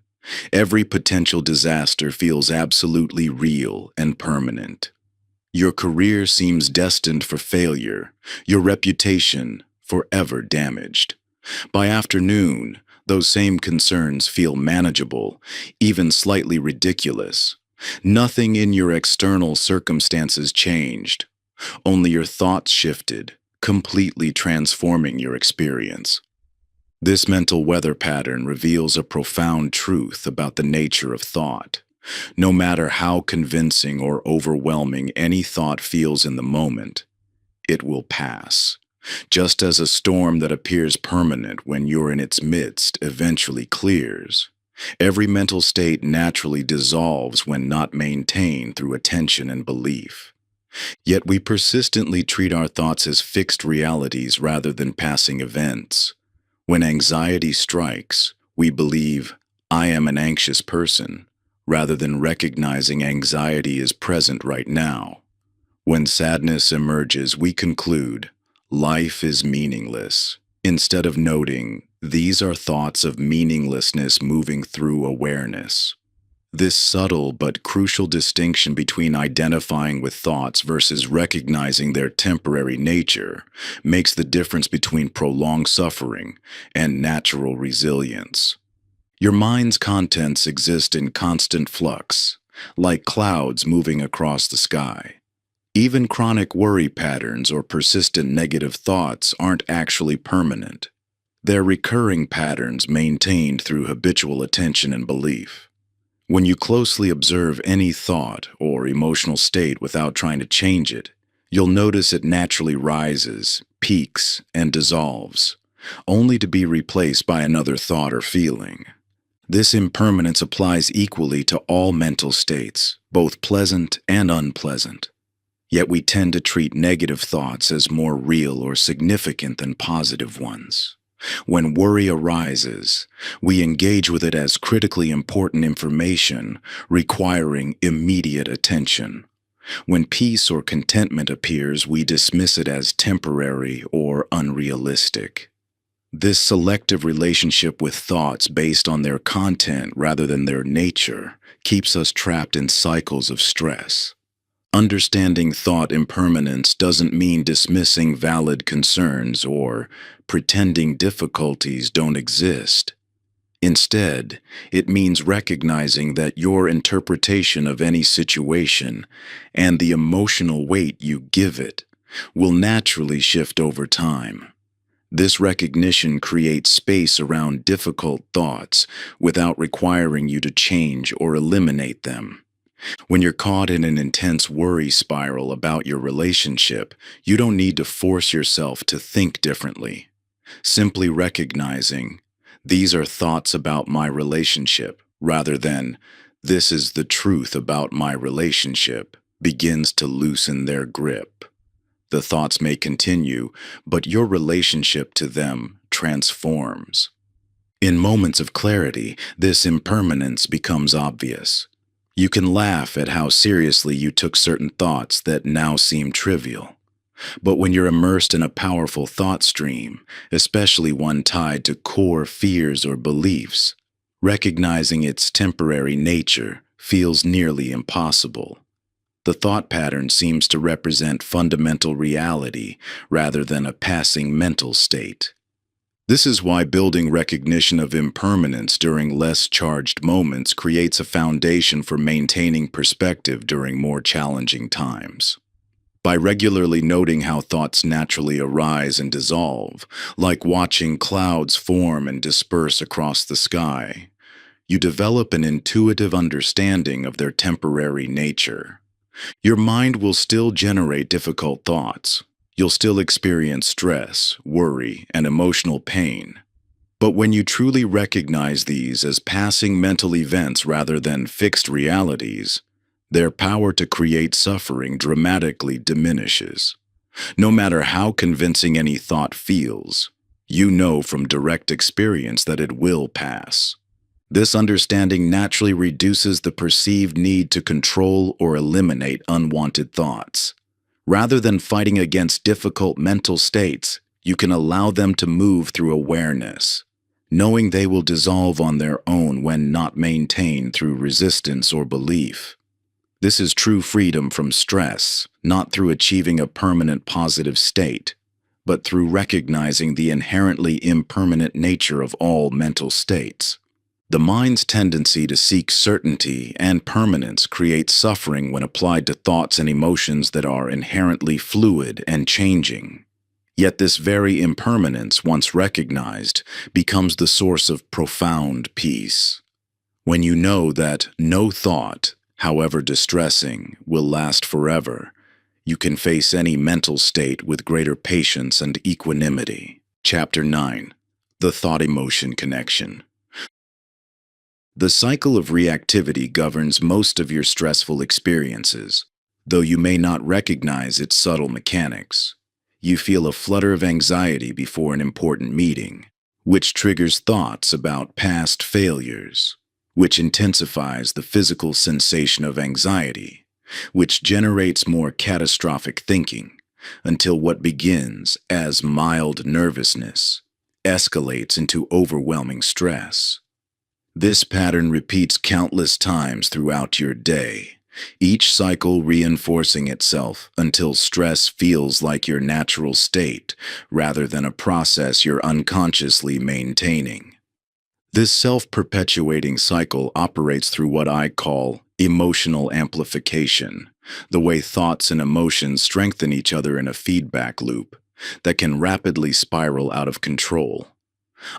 Every potential disaster feels absolutely real and permanent. Your career seems destined for failure, your reputation forever damaged. By afternoon, those same concerns feel manageable, even slightly ridiculous. Nothing in your external circumstances changed. Only your thoughts shifted, completely transforming your experience. This mental weather pattern reveals a profound truth about the nature of thought. No matter how convincing or overwhelming any thought feels in the moment, it will pass. Just as a storm that appears permanent when you're in its midst eventually clears, every mental state naturally dissolves when not maintained through attention and belief. Yet we persistently treat our thoughts as fixed realities rather than passing events. When anxiety strikes, we believe, "I am an anxious person," rather than recognizing anxiety is present right now. When sadness emerges, we conclude, "Life is meaningless," instead of noting, these are thoughts of meaninglessness moving through awareness. This subtle but crucial distinction between identifying with thoughts versus recognizing their temporary nature makes the difference between prolonged suffering and natural resilience. Your mind's contents exist in constant flux, like clouds moving across the sky. Even chronic worry patterns or persistent negative thoughts aren't actually permanent. They're recurring patterns maintained through habitual attention and belief. When you closely observe any thought or emotional state without trying to change it, you'll notice it naturally rises, peaks, and dissolves, only to be replaced by another thought or feeling. This impermanence applies equally to all mental states, both pleasant and unpleasant. Yet we tend to treat negative thoughts as more real or significant than positive ones. When worry arises, we engage with it as critically important information requiring immediate attention. When peace or contentment appears, we dismiss it as temporary or unrealistic. This selective relationship with thoughts based on their content rather than their nature keeps us trapped in cycles of stress. Understanding thought impermanence doesn't mean dismissing valid concerns or pretending difficulties don't exist. Instead, it means recognizing that your interpretation of any situation and the emotional weight you give it will naturally shift over time. This recognition creates space around difficult thoughts without requiring you to change or eliminate them. When you're caught in an intense worry spiral about your relationship, you don't need to force yourself to think differently. Simply recognizing, these are thoughts about my relationship, rather than, this is the truth about my relationship, begins to loosen their grip. The thoughts may continue, but your relationship to them transforms. In moments of clarity, this impermanence becomes obvious. You can laugh at how seriously you took certain thoughts that now seem trivial. But when you're immersed in a powerful thought stream, especially one tied to core fears or beliefs, recognizing its temporary nature feels nearly impossible. The thought pattern seems to represent fundamental reality rather than a passing mental state. This is why building recognition of impermanence during less charged moments creates a foundation for maintaining perspective during more challenging times. By regularly noting how thoughts naturally arise and dissolve, like watching clouds form and disperse across the sky, you develop an intuitive understanding of their temporary nature. Your mind will still generate difficult thoughts. You'll still experience stress, worry, and emotional pain. But when you truly recognize these as passing mental events rather than fixed realities, their power to create suffering dramatically diminishes. No matter how convincing any thought feels, you know from direct experience that it will pass. This understanding naturally reduces the perceived need to control or eliminate unwanted thoughts. Rather than fighting against difficult mental states, you can allow them to move through awareness, knowing they will dissolve on their own when not maintained through resistance or belief. This is true freedom from stress, not through achieving a permanent positive state, but through recognizing the inherently impermanent nature of all mental states. The mind's tendency to seek certainty and permanence creates suffering when applied to thoughts and emotions that are inherently fluid and changing. Yet this very impermanence, once recognized, becomes the source of profound peace. When you know that no thought, however distressing, will last forever, you can face any mental state with greater patience and equanimity. Chapter 9. The Thought-Emotion Connection. The cycle of reactivity governs most of your stressful experiences, though you may not recognize its subtle mechanics. You feel a flutter of anxiety before an important meeting, which triggers thoughts about past failures, which intensifies the physical sensation of anxiety, which generates more catastrophic thinking, until what begins as mild nervousness escalates into overwhelming stress. This pattern repeats countless times throughout your day, each cycle reinforcing itself until stress feels like your natural state rather than a process you're unconsciously maintaining. This self-perpetuating cycle operates through what I call emotional amplification, the way thoughts and emotions strengthen each other in a feedback loop that can rapidly spiral out of control.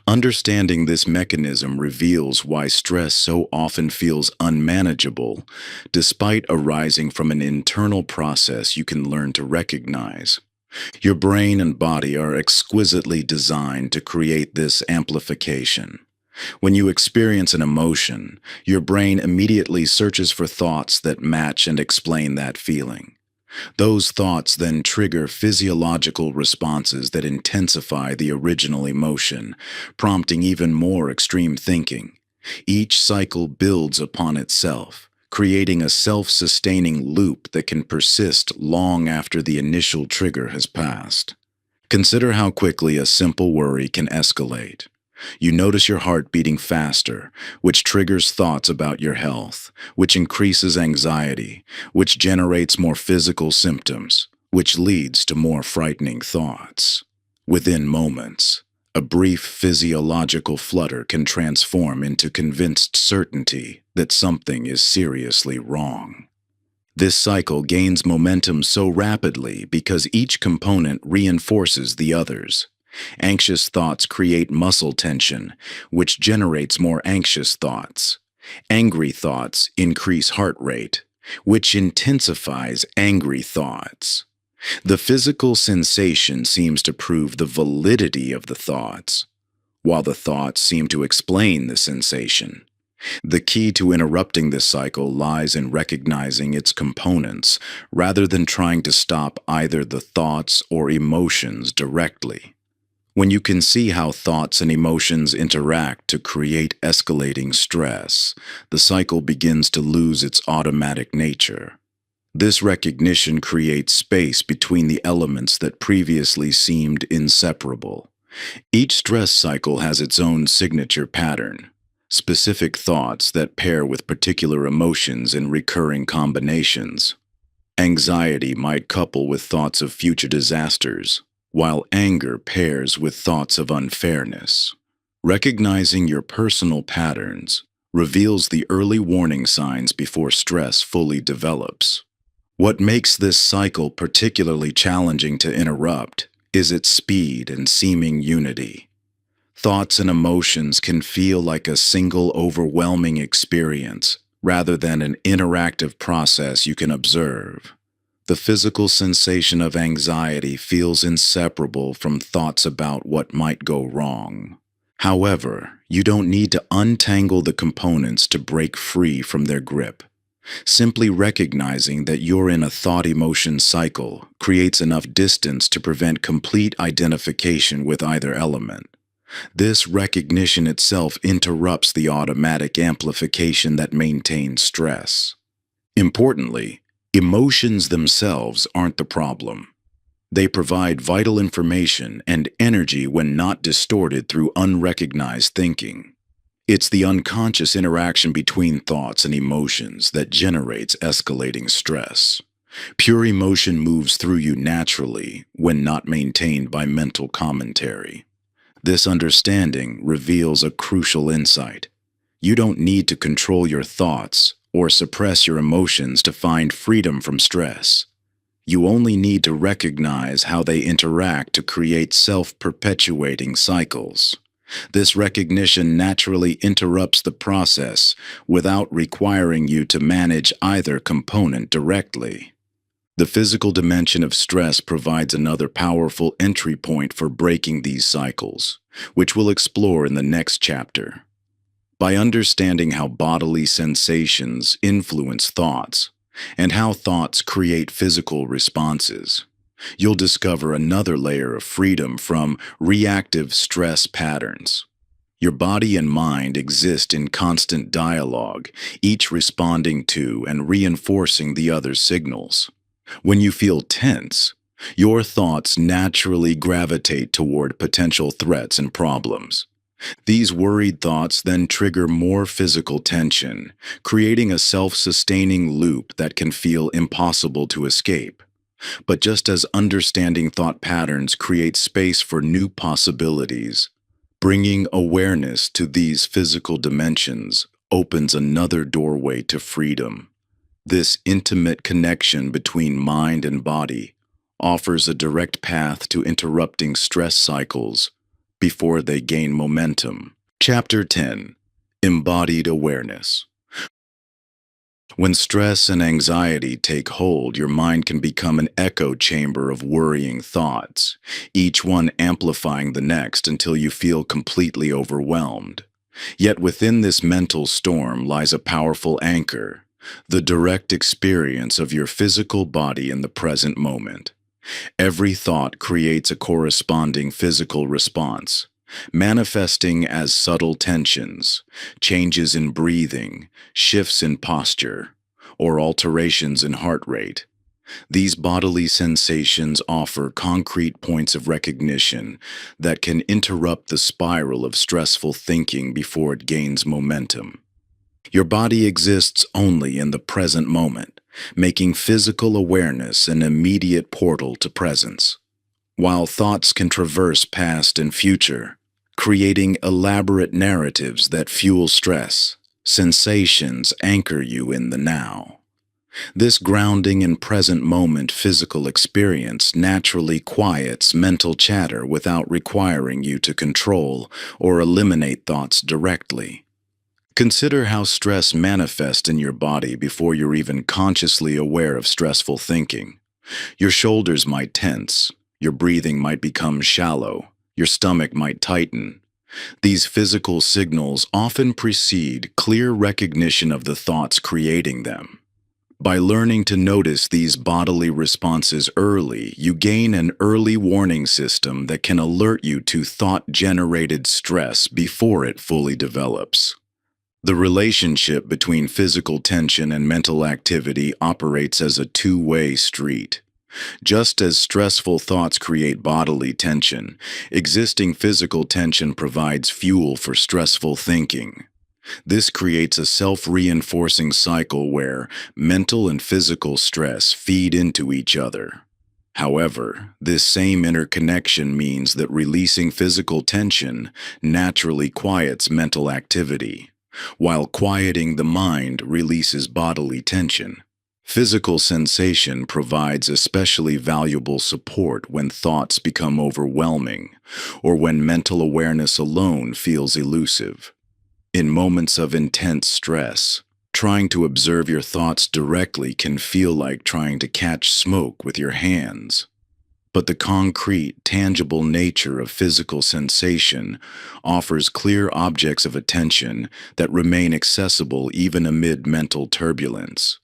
Understanding this mechanism reveals why stress so often feels unmanageable, despite arising from an internal process you can learn to recognize. Your brain and body are exquisitely designed to create this amplification. When you experience an emotion, your brain immediately searches for thoughts that match and explain that feeling. Those thoughts then trigger physiological responses that intensify the original emotion, prompting even more extreme thinking. Each cycle builds upon itself, creating a self-sustaining loop that can persist long after the initial trigger has passed. Consider how quickly a simple worry can escalate. You notice your heart beating faster, which triggers thoughts about your health, which increases anxiety, which generates more physical symptoms, which leads to more frightening thoughts. Within moments, a brief physiological flutter can transform into convinced certainty that something is seriously wrong. This cycle gains momentum so rapidly because each component reinforces the others. Anxious thoughts create muscle tension, which generates more anxious thoughts. Angry thoughts increase heart rate, which intensifies angry thoughts. The physical sensation seems to prove the validity of the thoughts, while the thoughts seem to explain the sensation. The key to interrupting this cycle lies in recognizing its components, rather than trying to stop either the thoughts or emotions directly. When you can see how thoughts and emotions interact to create escalating stress, the cycle begins to lose its automatic nature. This recognition creates space between the elements that previously seemed inseparable. Each stress cycle has its own signature pattern, specific thoughts that pair with particular emotions in recurring combinations. Anxiety might couple with thoughts of future disasters, while anger pairs with thoughts of unfairness. Recognizing your personal patterns reveals the early warning signs before stress fully develops. What makes this cycle particularly challenging to interrupt is its speed and seeming unity. Thoughts and emotions can feel like a single overwhelming experience rather than an interactive process you can observe. The physical sensation of anxiety feels inseparable from thoughts about what might go wrong. However, you don't need to untangle the components to break free from their grip. Simply recognizing that you're in a thought-emotion cycle creates enough distance to prevent complete identification with either element. This recognition itself interrupts the automatic amplification that maintains stress. Importantly, emotions themselves aren't the problem. They provide vital information and energy when not distorted through unrecognized thinking. It's the unconscious interaction between thoughts and emotions that generates escalating stress. Pure emotion moves through you naturally when not maintained by mental commentary. This understanding reveals a crucial insight. You don't need to control your thoughts or suppress your emotions to find freedom from stress. You only need to recognize how they interact to create self-perpetuating cycles. This recognition naturally interrupts the process without requiring you to manage either component directly. The physical dimension of stress provides another powerful entry point for breaking these cycles, which we'll explore in the next chapter. By understanding how bodily sensations influence thoughts, and how thoughts create physical responses, you'll discover another layer of freedom from reactive stress patterns. Your body and mind exist in constant dialogue, each responding to and reinforcing the other's signals. When you feel tense, your thoughts naturally gravitate toward potential threats and problems. These worried thoughts then trigger more physical tension, creating a self-sustaining loop that can feel impossible to escape. But just as understanding thought patterns creates space for new possibilities, bringing awareness to these physical dimensions opens another doorway to freedom. This intimate connection between mind and body offers a direct path to interrupting stress cycles before they gain momentum. Chapter 10. Embodied Awareness. When stress and anxiety take hold, your mind can become an echo chamber of worrying thoughts, each one amplifying the next until you feel completely overwhelmed. Yet within this mental storm lies a powerful anchor, the direct experience of your physical body in the present moment. Every thought creates a corresponding physical response, manifesting as subtle tensions, changes in breathing, shifts in posture, or alterations in heart rate. These bodily sensations offer concrete points of recognition that can interrupt the spiral of stressful thinking before it gains momentum. Your body exists only in the present moment, making physical awareness an immediate portal to presence. While thoughts can traverse past and future, creating elaborate narratives that fuel stress, sensations anchor you in the now. This grounding in present moment physical experience naturally quiets mental chatter without requiring you to control or eliminate thoughts directly. Consider how stress manifests in your body before you're even consciously aware of stressful thinking. Your shoulders might tense, your breathing might become shallow, your stomach might tighten. These physical signals often precede clear recognition of the thoughts creating them. By learning to notice these bodily responses early, you gain an early warning system that can alert you to thought-generated stress before it fully develops. The relationship between physical tension and mental activity operates as a two-way street. Just as stressful thoughts create bodily tension, existing physical tension provides fuel for stressful thinking. This creates a self-reinforcing cycle where mental and physical stress feed into each other. However, this same interconnection means that releasing physical tension naturally quiets mental activity, while quieting the mind releases bodily tension. Physical sensation provides especially valuable support when thoughts become overwhelming or when mental awareness alone feels elusive. In moments of intense stress, trying to observe your thoughts directly can feel like trying to catch smoke with your hands. But the concrete, tangible nature of physical sensation offers clear objects of attention that remain accessible even amid mental turbulence.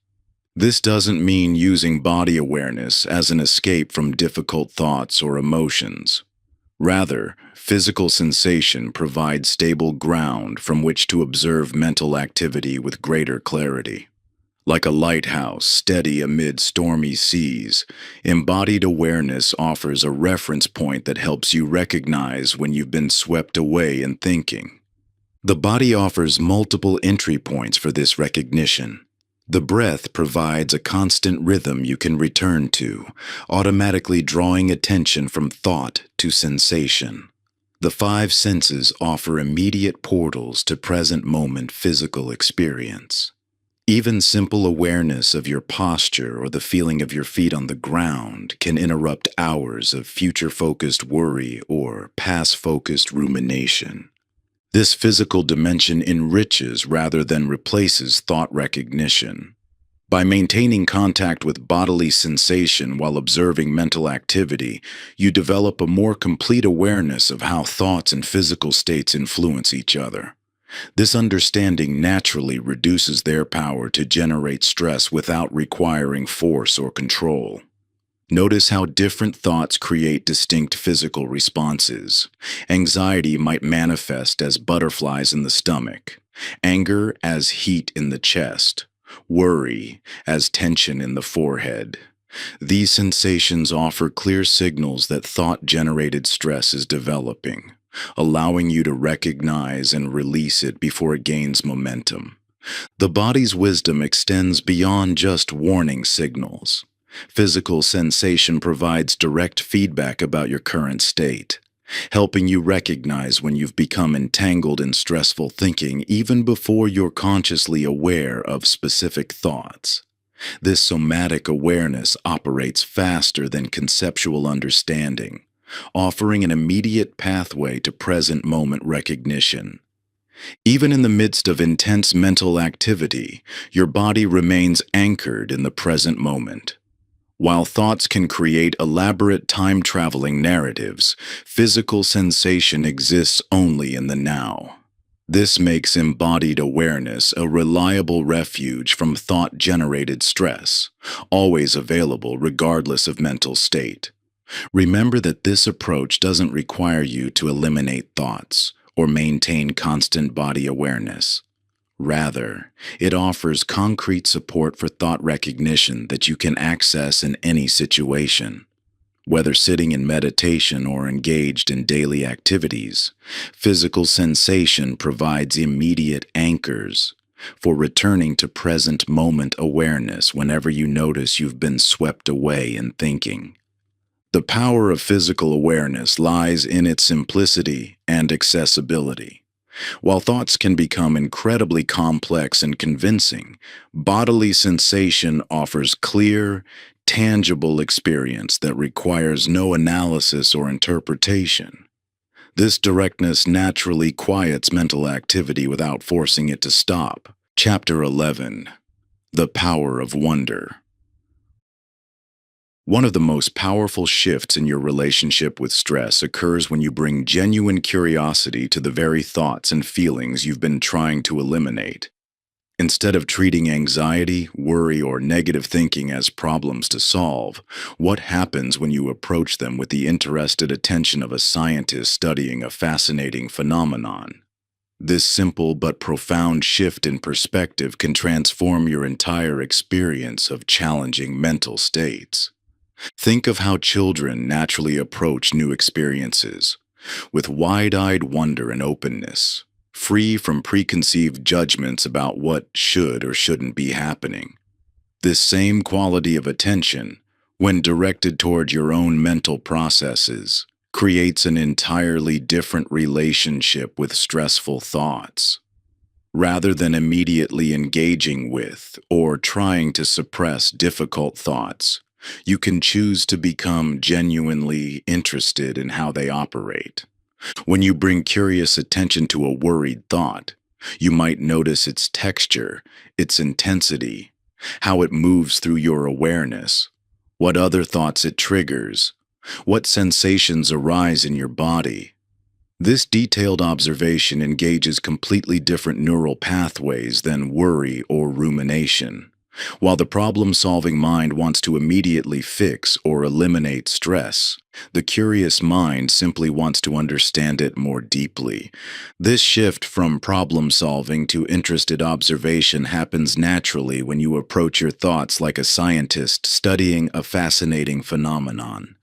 This doesn't mean using body awareness as an escape from difficult thoughts or emotions. Rather, physical sensation provides stable ground from which to observe mental activity with greater clarity. Like a lighthouse steady amid stormy seas, embodied awareness offers a reference point that helps you recognize when you've been swept away in thinking. The body offers multiple entry points for this recognition. The breath provides a constant rhythm you can return to, automatically drawing attention from thought to sensation. The five senses offer immediate portals to present moment physical experience. Even simple awareness of your posture or the feeling of your feet on the ground can interrupt hours of future-focused worry or past-focused rumination. This physical dimension enriches rather than replaces thought recognition. By maintaining contact with bodily sensation while observing mental activity, you develop a more complete awareness of how thoughts and physical states influence each other. This understanding naturally reduces their power to generate stress without requiring force or control. Notice how different thoughts create distinct physical responses. Anxiety might manifest as butterflies in the stomach, anger as heat in the chest, worry as tension in the forehead. These sensations offer clear signals that thought-generated stress is developing, allowing you to recognize and release it before it gains momentum. The body's wisdom extends beyond just warning signals. Physical sensation provides direct feedback about your current state, helping you recognize when you've become entangled in stressful thinking even before you're consciously aware of specific thoughts. This somatic awareness operates faster than conceptual understanding, offering an immediate pathway to present moment recognition. Even in the midst of intense mental activity, your body remains anchored in the present moment. While thoughts can create elaborate time-traveling narratives, physical sensation exists only in the now. This makes embodied awareness a reliable refuge from thought-generated stress, always available regardless of mental state. Remember that this approach doesn't require you to eliminate thoughts or maintain constant body awareness. Rather, it offers concrete support for thought recognition that you can access in any situation. Whether sitting in meditation or engaged in daily activities, physical sensation provides immediate anchors for returning to present moment awareness whenever you notice you've been swept away in thinking. The power of physical awareness lies in its simplicity and accessibility. While thoughts can become incredibly complex and convincing, bodily sensation offers clear, tangible experience that requires no analysis or interpretation. This directness naturally quiets mental activity without forcing it to stop. Chapter 11. The Power of Wonder. One of the most powerful shifts in your relationship with stress occurs when you bring genuine curiosity to the very thoughts and feelings you've been trying to eliminate. Instead of treating anxiety, worry, or negative thinking as problems to solve, what happens when you approach them with the interested attention of a scientist studying a fascinating phenomenon? This simple but profound shift in perspective can transform your entire experience of challenging mental states. Think of how children naturally approach new experiences, with wide-eyed wonder and openness, free from preconceived judgments about what should or shouldn't be happening. This same quality of attention, when directed toward your own mental processes, creates an entirely different relationship with stressful thoughts. Rather than immediately engaging with or trying to suppress difficult thoughts, you can choose to become genuinely interested in how they operate. When you bring curious attention to a worried thought, you might notice its texture, its intensity, how it moves through your awareness, what other thoughts it triggers, what sensations arise in your body. This detailed observation engages completely different neural pathways than worry or rumination. While the problem-solving mind wants to immediately fix or eliminate stress, the curious mind simply wants to understand it more deeply. This shift from problem-solving to interested observation happens naturally when you approach your thoughts like a scientist studying a fascinating phenomenon.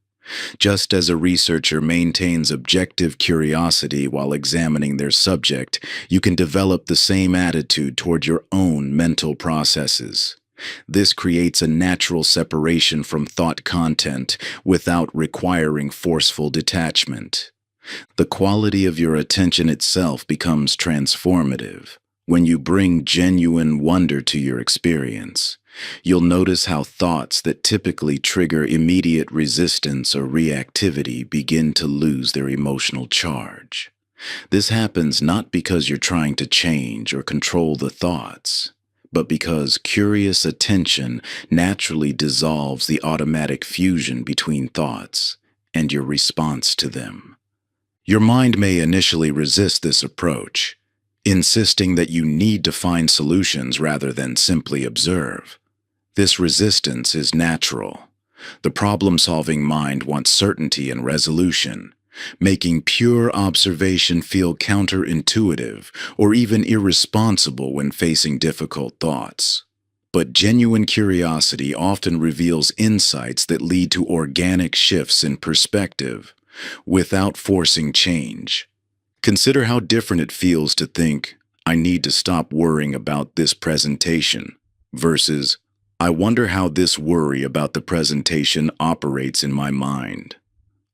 Just as a researcher maintains objective curiosity while examining their subject, you can develop the same attitude toward your own mental processes. This creates a natural separation from thought content without requiring forceful detachment. The quality of your attention itself becomes transformative. When you bring genuine wonder to your experience, you'll notice how thoughts that typically trigger immediate resistance or reactivity begin to lose their emotional charge. This happens not because you're trying to change or control the thoughts, but because curious attention naturally dissolves the automatic fusion between thoughts and your response to them. Your mind may initially resist this approach, insisting that you need to find solutions rather than simply observe. This resistance is natural. The problem-solving mind wants certainty and resolution, making pure observation feel counterintuitive or even irresponsible when facing difficult thoughts. But genuine curiosity often reveals insights that lead to organic shifts in perspective, without forcing change. Consider how different it feels to think, "I need to stop worrying about this presentation," versus, "I wonder how this worry about the presentation operates in my mind."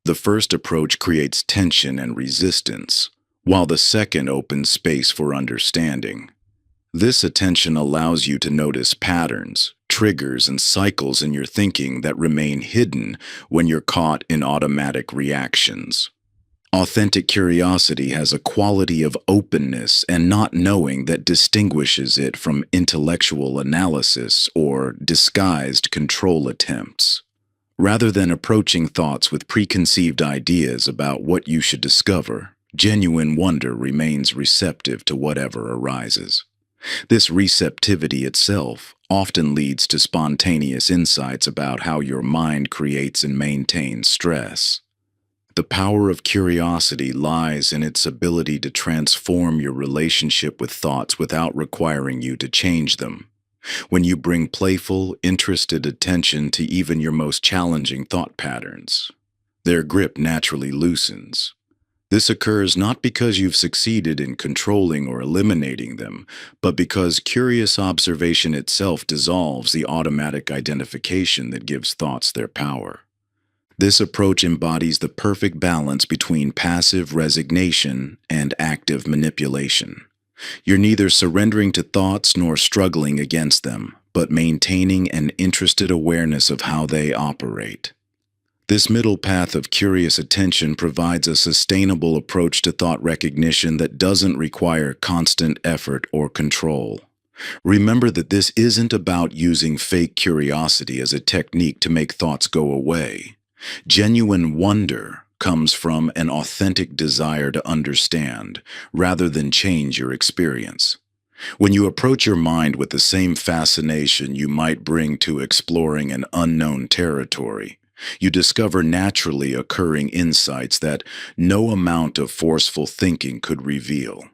The first approach creates tension and resistance, while the second opens space for understanding. This attention allows you to notice patterns, triggers, and cycles in your thinking that remain hidden when you're caught in automatic reactions. Authentic curiosity has a quality of openness and not knowing that distinguishes it from intellectual analysis or disguised control attempts. Rather than approaching thoughts with preconceived ideas about what you should discover, genuine wonder remains receptive to whatever arises. This receptivity itself often leads to spontaneous insights about how your mind creates and maintains stress. The power of curiosity lies in its ability to transform your relationship with thoughts without requiring you to change them. When you bring playful, interested attention to even your most challenging thought patterns, their grip naturally loosens. This occurs not because you've succeeded in controlling or eliminating them, but because curious observation itself dissolves the automatic identification that gives thoughts their power. This approach embodies the perfect balance between passive resignation and active manipulation. You're neither surrendering to thoughts nor struggling against them, but maintaining an interested awareness of how they operate. This middle path of curious attention provides a sustainable approach to thought recognition that doesn't require constant effort or control. Remember that this isn't about using fake curiosity as a technique to make thoughts go away. Genuine wonder comes from an authentic desire to understand, rather than change your experience. When you approach your mind with the same fascination you might bring to exploring an unknown territory, you discover naturally occurring insights that no amount of forceful thinking could reveal.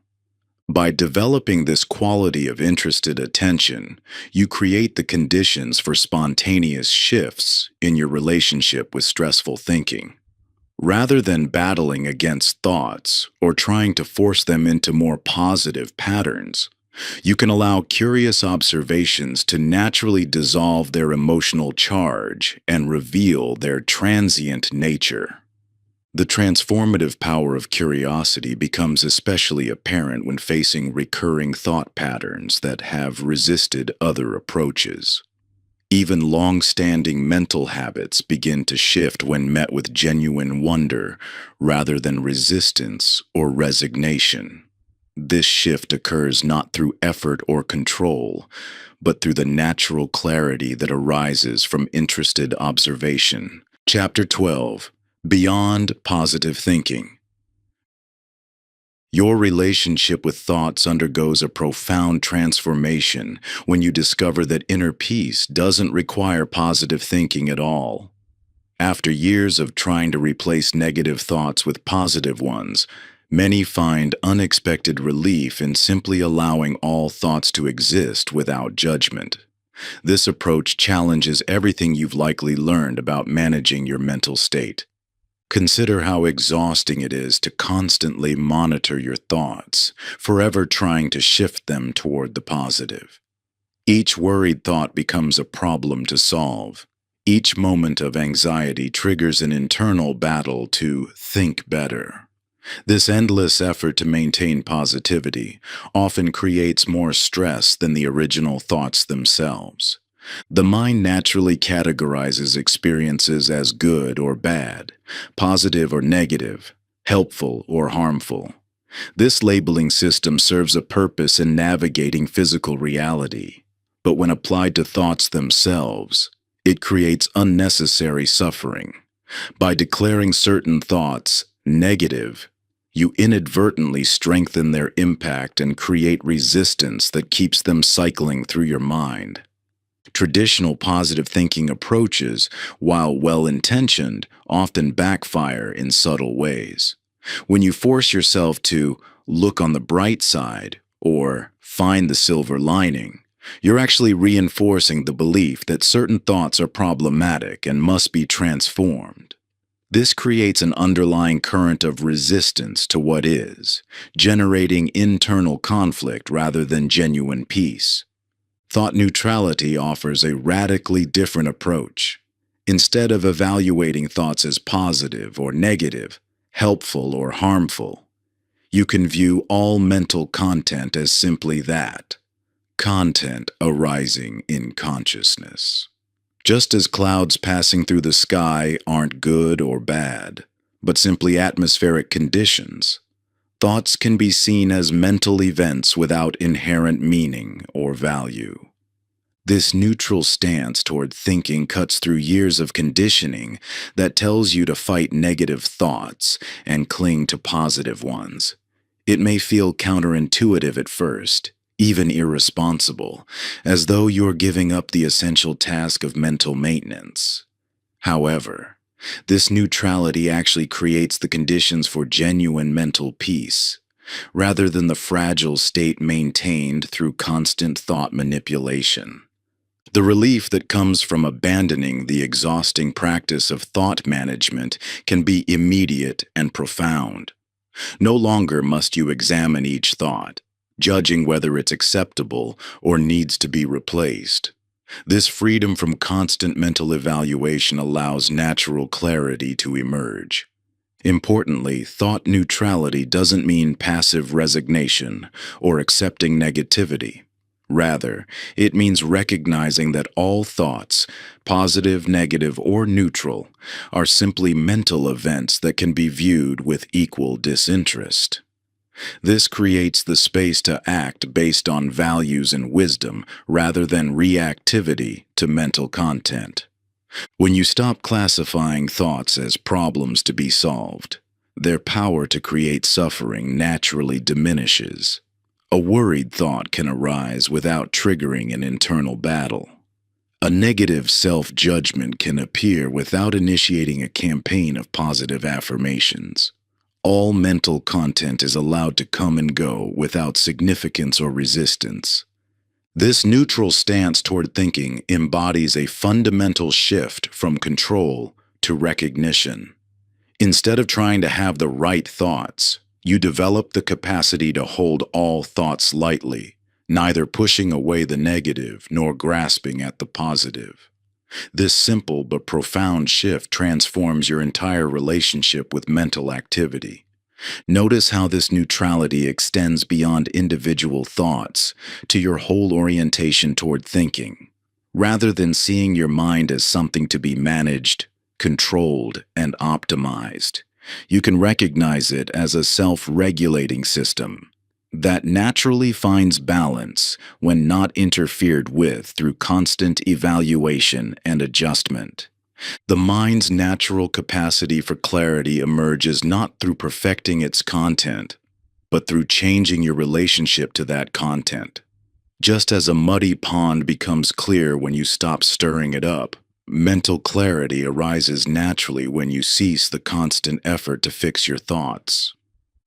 By developing this quality of interested attention, you create the conditions for spontaneous shifts in your relationship with stressful thinking. Rather than battling against thoughts or trying to force them into more positive patterns, you can allow curious observations to naturally dissolve their emotional charge and reveal their transient nature. The transformative power of curiosity becomes especially apparent when facing recurring thought patterns that have resisted other approaches. Even long-standing mental habits begin to shift when met with genuine wonder rather than resistance or resignation. This shift occurs not through effort or control, but through the natural clarity that arises from interested observation. Chapter 12. Beyond Positive Thinking. Your relationship with thoughts undergoes a profound transformation when you discover that inner peace doesn't require positive thinking at all. After years of trying to replace negative thoughts with positive ones, many find unexpected relief in simply allowing all thoughts to exist without judgment. This approach challenges everything you've likely learned about managing your mental state. Consider how exhausting it is to constantly monitor your thoughts, forever trying to shift them toward the positive. Each worried thought becomes a problem to solve. Each moment of anxiety triggers an internal battle to think better. This endless effort to maintain positivity often creates more stress than the original thoughts themselves. The mind naturally categorizes experiences as good or bad, positive or negative, helpful or harmful. This labeling system serves a purpose in navigating physical reality, but when applied to thoughts themselves, it creates unnecessary suffering. By declaring certain thoughts negative, you inadvertently strengthen their impact and create resistance that keeps them cycling through your mind. Traditional positive thinking approaches, while well-intentioned, often backfire in subtle ways. When you force yourself to look on the bright side or find the silver lining, you're actually reinforcing the belief that certain thoughts are problematic and must be transformed. This creates an underlying current of resistance to what is, generating internal conflict rather than genuine peace. Thought neutrality offers a radically different approach. Instead of evaluating thoughts as positive or negative, helpful or harmful, you can view all mental content as simply that, content arising in consciousness. Just as clouds passing through the sky aren't good or bad, but simply atmospheric conditions, thoughts can be seen as mental events without inherent meaning or value. This neutral stance toward thinking cuts through years of conditioning that tells you to fight negative thoughts and cling to positive ones. It may feel counterintuitive at first, even irresponsible, as though you're giving up the essential task of mental maintenance. However, this neutrality actually creates the conditions for genuine mental peace, rather than the fragile state maintained through constant thought manipulation. The relief that comes from abandoning the exhausting practice of thought management can be immediate and profound. No longer must you examine each thought, judging whether it's acceptable or needs to be replaced. This freedom from constant mental evaluation allows natural clarity to emerge. Importantly, thought neutrality doesn't mean passive resignation or accepting negativity. Rather, it means recognizing that all thoughts, positive, negative, or neutral, are simply mental events that can be viewed with equal disinterest. This creates the space to act based on values and wisdom rather than reactivity to mental content. When you stop classifying thoughts as problems to be solved, their power to create suffering naturally diminishes. A worried thought can arise without triggering an internal battle. A negative self-judgment can appear without initiating a campaign of positive affirmations. All mental content is allowed to come and go without significance or resistance. This neutral stance toward thinking embodies a fundamental shift from control to recognition. Instead of trying to have the right thoughts, you develop the capacity to hold all thoughts lightly, neither pushing away the negative nor grasping at the positive. This simple but profound shift transforms your entire relationship with mental activity. Notice how this neutrality extends beyond individual thoughts to your whole orientation toward thinking. Rather than seeing your mind as something to be managed, controlled, and optimized, you can recognize it as a self-regulating system that naturally finds balance when not interfered with through constant evaluation and adjustment. The mind's natural capacity for clarity emerges not through perfecting its content, but through changing your relationship to that content. Just as a muddy pond becomes clear when you stop stirring it up, mental clarity arises naturally when you cease the constant effort to fix your thoughts.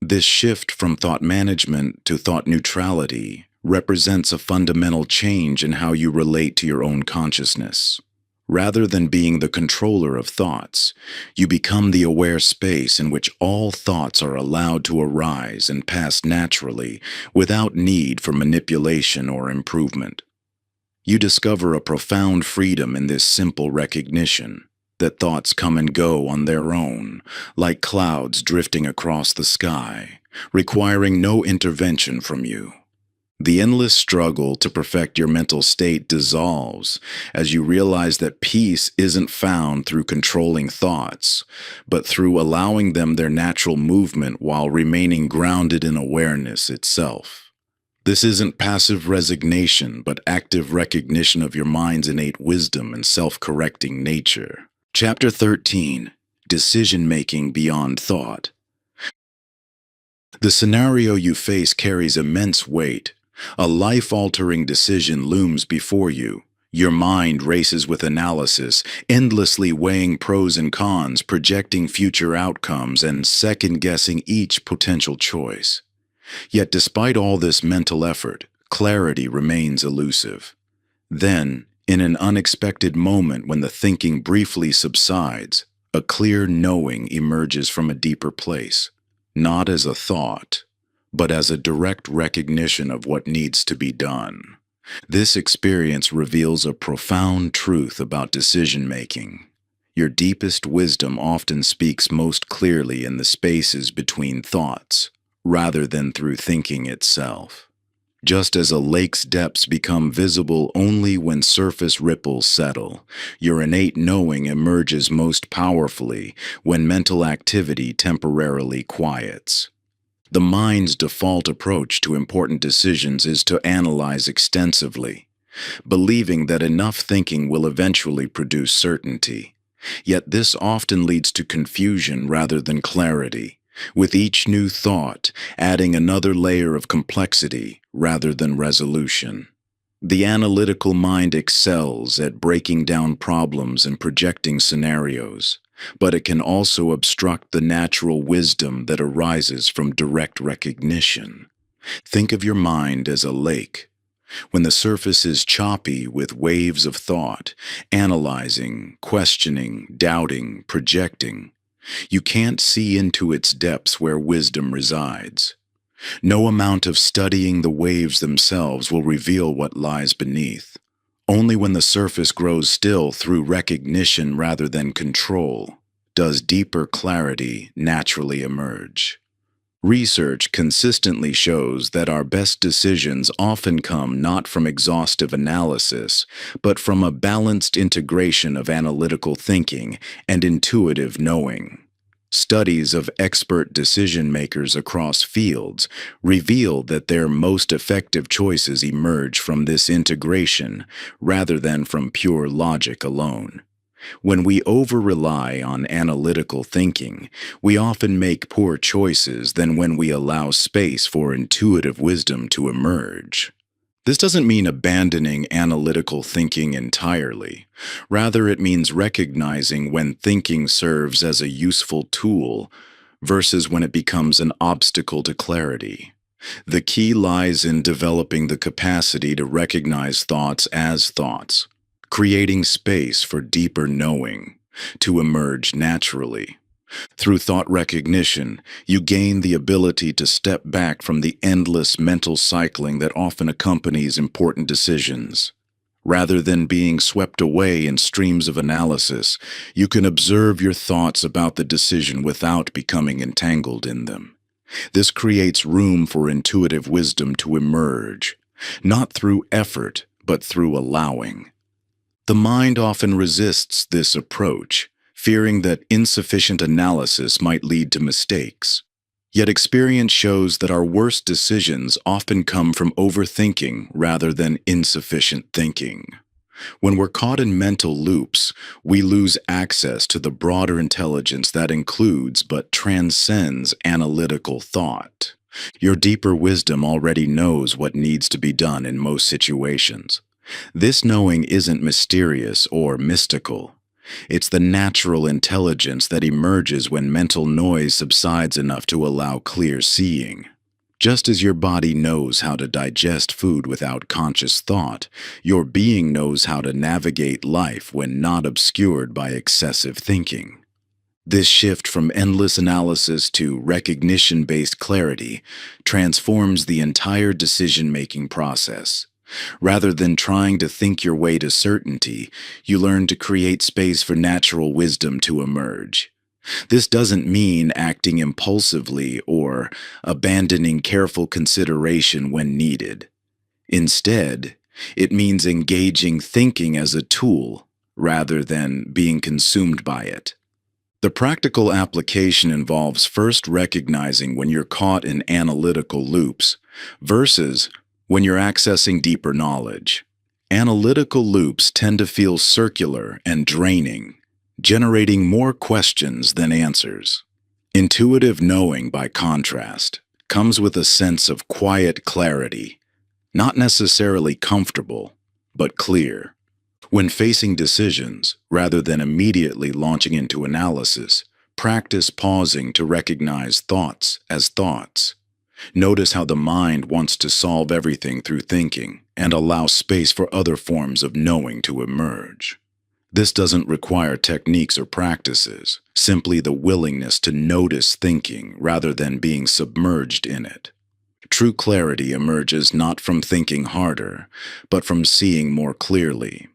This shift from thought management to thought neutrality represents a fundamental change in how you relate to your own consciousness. Rather than being the controller of thoughts, you become the aware space in which all thoughts are allowed to arise and pass naturally without need for manipulation or improvement. You discover a profound freedom in this simple recognition that thoughts come and go on their own, like clouds drifting across the sky, requiring no intervention from you. The endless struggle to perfect your mental state dissolves as you realize that peace isn't found through controlling thoughts, but through allowing them their natural movement while remaining grounded in awareness itself. This isn't passive resignation, but active recognition of your mind's innate wisdom and self-correcting nature. Chapter 13. Decision-Making Beyond Thought. The scenario you face carries immense weight. A life-altering decision looms before you. Your mind races with analysis, endlessly weighing pros and cons, projecting future outcomes, and second-guessing each potential choice. Yet despite all this mental effort, clarity remains elusive. Then, in an unexpected moment when the thinking briefly subsides, a clear knowing emerges from a deeper place, not as a thought, but as a direct recognition of what needs to be done. This experience reveals a profound truth about decision-making. Your deepest wisdom often speaks most clearly in the spaces between thoughts, rather than through thinking itself. Just as a lake's depths become visible only when surface ripples settle, your innate knowing emerges most powerfully when mental activity temporarily quiets. The mind's default approach to important decisions is to analyze extensively, believing that enough thinking will eventually produce certainty. Yet this often leads to confusion rather than clarity, with each new thought adding another layer of complexity rather than resolution. The analytical mind excels at breaking down problems and projecting scenarios, but it can also obstruct the natural wisdom that arises from direct recognition. Think of your mind as a lake. When the surface is choppy with waves of thought, analyzing, questioning, doubting, projecting, you can't see into its depths where wisdom resides. No amount of studying the waves themselves will reveal what lies beneath. Only when the surface grows still through recognition rather than control does deeper clarity naturally emerge. Research consistently shows that our best decisions often come not from exhaustive analysis, but from a balanced integration of analytical thinking and intuitive knowing. Studies of expert decision-makers across fields reveal that their most effective choices emerge from this integration rather than from pure logic alone. When we over-rely on analytical thinking, we often make poor choices than when we allow space for intuitive wisdom to emerge. This doesn't mean abandoning analytical thinking entirely. Rather, it means recognizing when thinking serves as a useful tool versus when it becomes an obstacle to clarity. The key lies in developing the capacity to recognize thoughts as thoughts, creating space for deeper knowing to emerge naturally. Through thought recognition, you gain the ability to step back from the endless mental cycling that often accompanies important decisions. Rather than being swept away in streams of analysis, you can observe your thoughts about the decision without becoming entangled in them. This creates room for intuitive wisdom to emerge, not through effort, but through allowing. The mind often resists this approach, fearing that insufficient analysis might lead to mistakes. Yet experience shows that our worst decisions often come from overthinking rather than insufficient thinking. When we're caught in mental loops, we lose access to the broader intelligence that includes but transcends analytical thought. Your deeper wisdom already knows what needs to be done in most situations. This knowing isn't mysterious or mystical. It's the natural intelligence that emerges when mental noise subsides enough to allow clear seeing. Just as your body knows how to digest food without conscious thought, your being knows how to navigate life when not obscured by excessive thinking. This shift from endless analysis to recognition-based clarity transforms the entire decision-making process. Rather than trying to think your way to certainty, you learn to create space for natural wisdom to emerge. This doesn't mean acting impulsively or abandoning careful consideration when needed. Instead, it means engaging thinking as a tool rather than being consumed by it. The practical application involves first recognizing when you're caught in analytical loops versus when you're accessing deeper knowledge. Analytical loops tend to feel circular and draining, generating more questions than answers. Intuitive knowing, by contrast, comes with a sense of quiet clarity, not necessarily comfortable, but clear. When facing decisions, rather than immediately launching into analysis, practice pausing to recognize thoughts as thoughts. Notice how the mind wants to solve everything through thinking and allow space for other forms of knowing to emerge. This doesn't require techniques or practices, simply the willingness to notice thinking rather than being submerged in it. True clarity emerges not from thinking harder, but from seeing more clearly.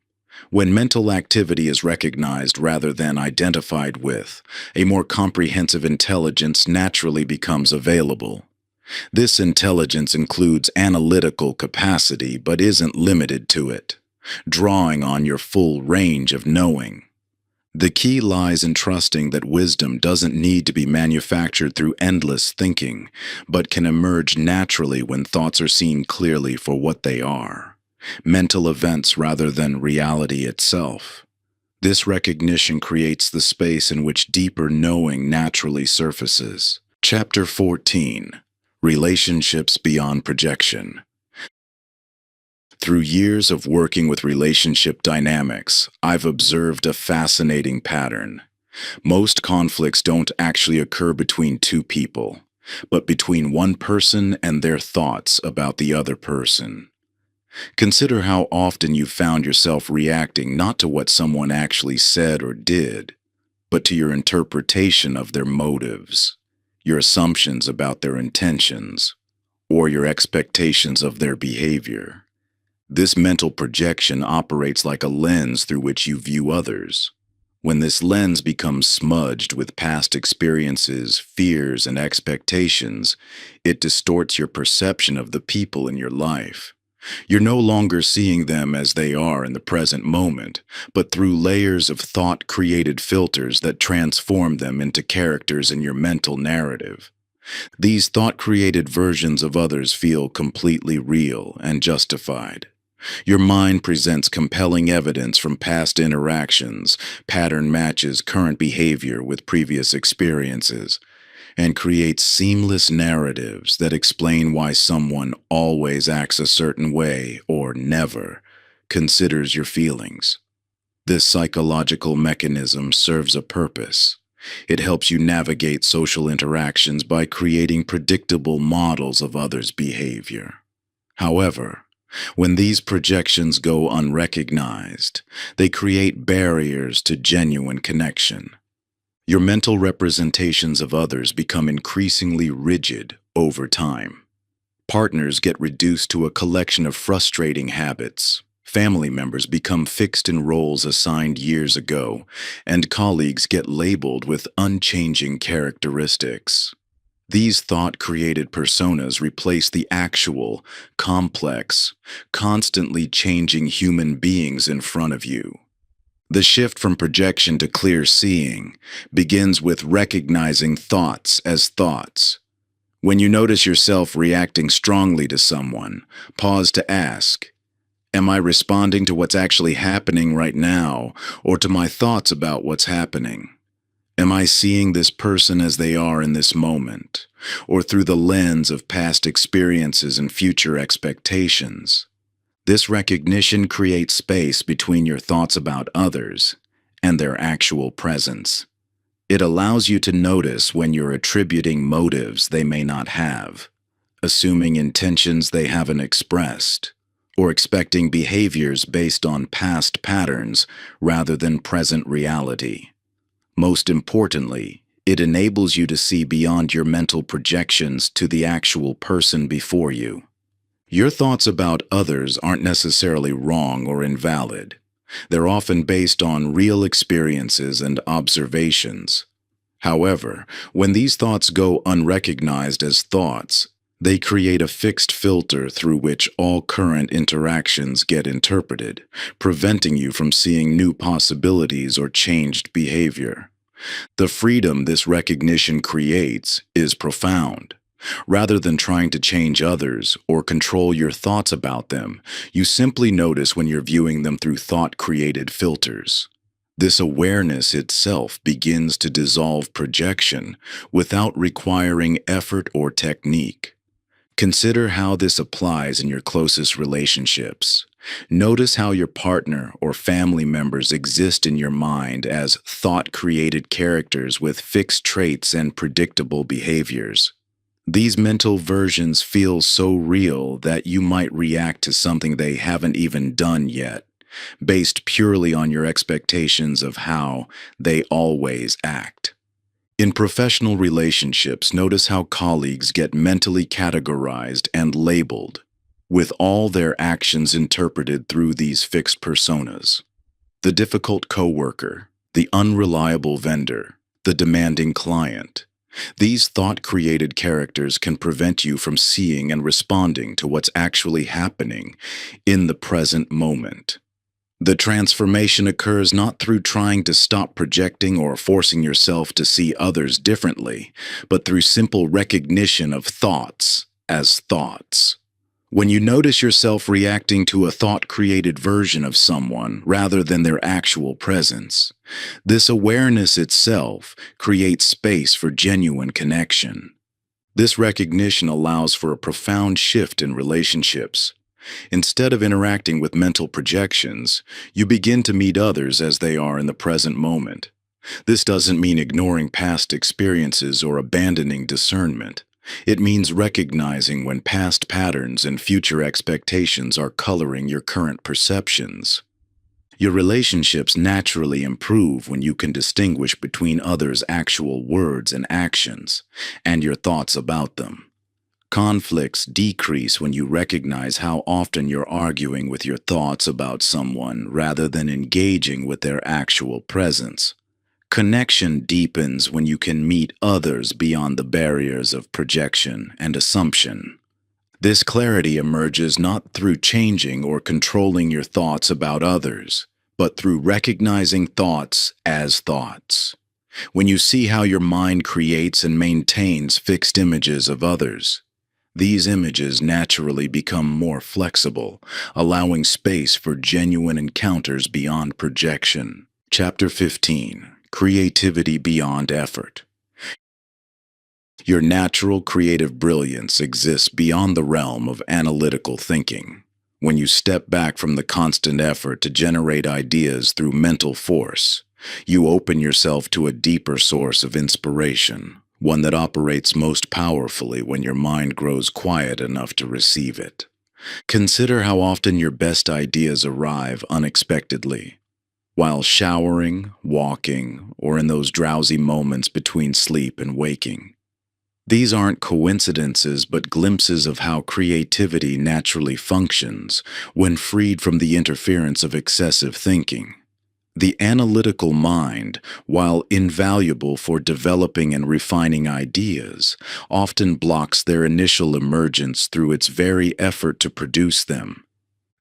When mental activity is recognized rather than identified with, a more comprehensive intelligence naturally becomes available. This intelligence includes analytical capacity but isn't limited to it, drawing on your full range of knowing. The key lies in trusting that wisdom doesn't need to be manufactured through endless thinking, but can emerge naturally when thoughts are seen clearly for what they are, mental events rather than reality itself. This recognition creates the space in which deeper knowing naturally surfaces. Chapter 14. Relationships Beyond Projection. Through years of working with relationship dynamics, I've observed a fascinating pattern. Most conflicts don't actually occur between two people, but between one person and their thoughts about the other person. Consider how often you've found yourself reacting not to what someone actually said or did, but to your interpretation of their motives, your assumptions about their intentions, or your expectations of their behavior. This mental projection operates like a lens through which you view others. When this lens becomes smudged with past experiences, fears, and expectations, it distorts your perception of the people in your life. You're no longer seeing them as they are in the present moment, but through layers of thought-created filters that transform them into characters in your mental narrative. These thought-created versions of others feel completely real and justified. Your mind presents compelling evidence from past interactions, pattern matches current behavior with previous experiences, and creates seamless narratives that explain why someone always acts a certain way or never considers your feelings. This psychological mechanism serves a purpose. It helps you navigate social interactions by creating predictable models of others' behavior. However, when these projections go unrecognized, they create barriers to genuine connection. Your mental representations of others become increasingly rigid over time. Partners get reduced to a collection of frustrating habits. Family members become fixed in roles assigned years ago, and colleagues get labeled with unchanging characteristics. These thought-created personas replace the actual, complex, constantly changing human beings in front of you. The shift from projection to clear seeing begins with recognizing thoughts as thoughts. When you notice yourself reacting strongly to someone, pause to ask, am I responding to what's actually happening right now, or to my thoughts about what's happening? Am I seeing this person as they are in this moment, or through the lens of past experiences and future expectations? This recognition creates space between your thoughts about others and their actual presence. It allows you to notice when you're attributing motives they may not have, assuming intentions they haven't expressed, or expecting behaviors based on past patterns rather than present reality. Most importantly, it enables you to see beyond your mental projections to the actual person before you. Your thoughts about others aren't necessarily wrong or invalid. They're often based on real experiences and observations. However, when these thoughts go unrecognized as thoughts, they create a fixed filter through which all current interactions get interpreted, preventing you from seeing new possibilities or changed behavior. The freedom this recognition creates is profound. Rather than trying to change others or control your thoughts about them, you simply notice when you're viewing them through thought-created filters. This awareness itself begins to dissolve projection without requiring effort or technique. Consider how this applies in your closest relationships. Notice how your partner or family members exist in your mind as thought-created characters with fixed traits and predictable behaviors. These mental versions feel so real that you might react to something they haven't even done yet, based purely on your expectations of how they always act. In professional relationships, notice how colleagues get mentally categorized and labeled, with all their actions interpreted through these fixed personas. The difficult coworker, the unreliable vendor, the demanding client. These thought-created characters can prevent you from seeing and responding to what's actually happening in the present moment. The transformation occurs not through trying to stop projecting or forcing yourself to see others differently, but through simple recognition of thoughts as thoughts. When you notice yourself reacting to a thought-created version of someone rather than their actual presence, this awareness itself creates space for genuine connection. This recognition allows for a profound shift in relationships. Instead of interacting with mental projections, you begin to meet others as they are in the present moment. This doesn't mean ignoring past experiences or abandoning discernment. It means recognizing when past patterns and future expectations are coloring your current perceptions. Your relationships naturally improve when you can distinguish between others' actual words and actions, and your thoughts about them. Conflicts decrease when you recognize how often you're arguing with your thoughts about someone rather than engaging with their actual presence. Connection deepens when you can meet others beyond the barriers of projection and assumption. This clarity emerges not through changing or controlling your thoughts about others, but through recognizing thoughts as thoughts. When you see how your mind creates and maintains fixed images of others, these images naturally become more flexible, allowing space for genuine encounters beyond projection. Chapter 15. Creativity Beyond Effort. Your natural creative brilliance exists beyond the realm of analytical thinking. When you step back from the constant effort to generate ideas through mental force, You open yourself to a deeper source of inspiration, one that operates most powerfully when your mind grows quiet enough to receive it. Consider how often your best ideas arrive unexpectedly, while showering, walking, or in those drowsy moments between sleep and waking. These aren't coincidences but glimpses of how creativity naturally functions when freed from the interference of excessive thinking. The analytical mind, while invaluable for developing and refining ideas, often blocks their initial emergence through its very effort to produce them.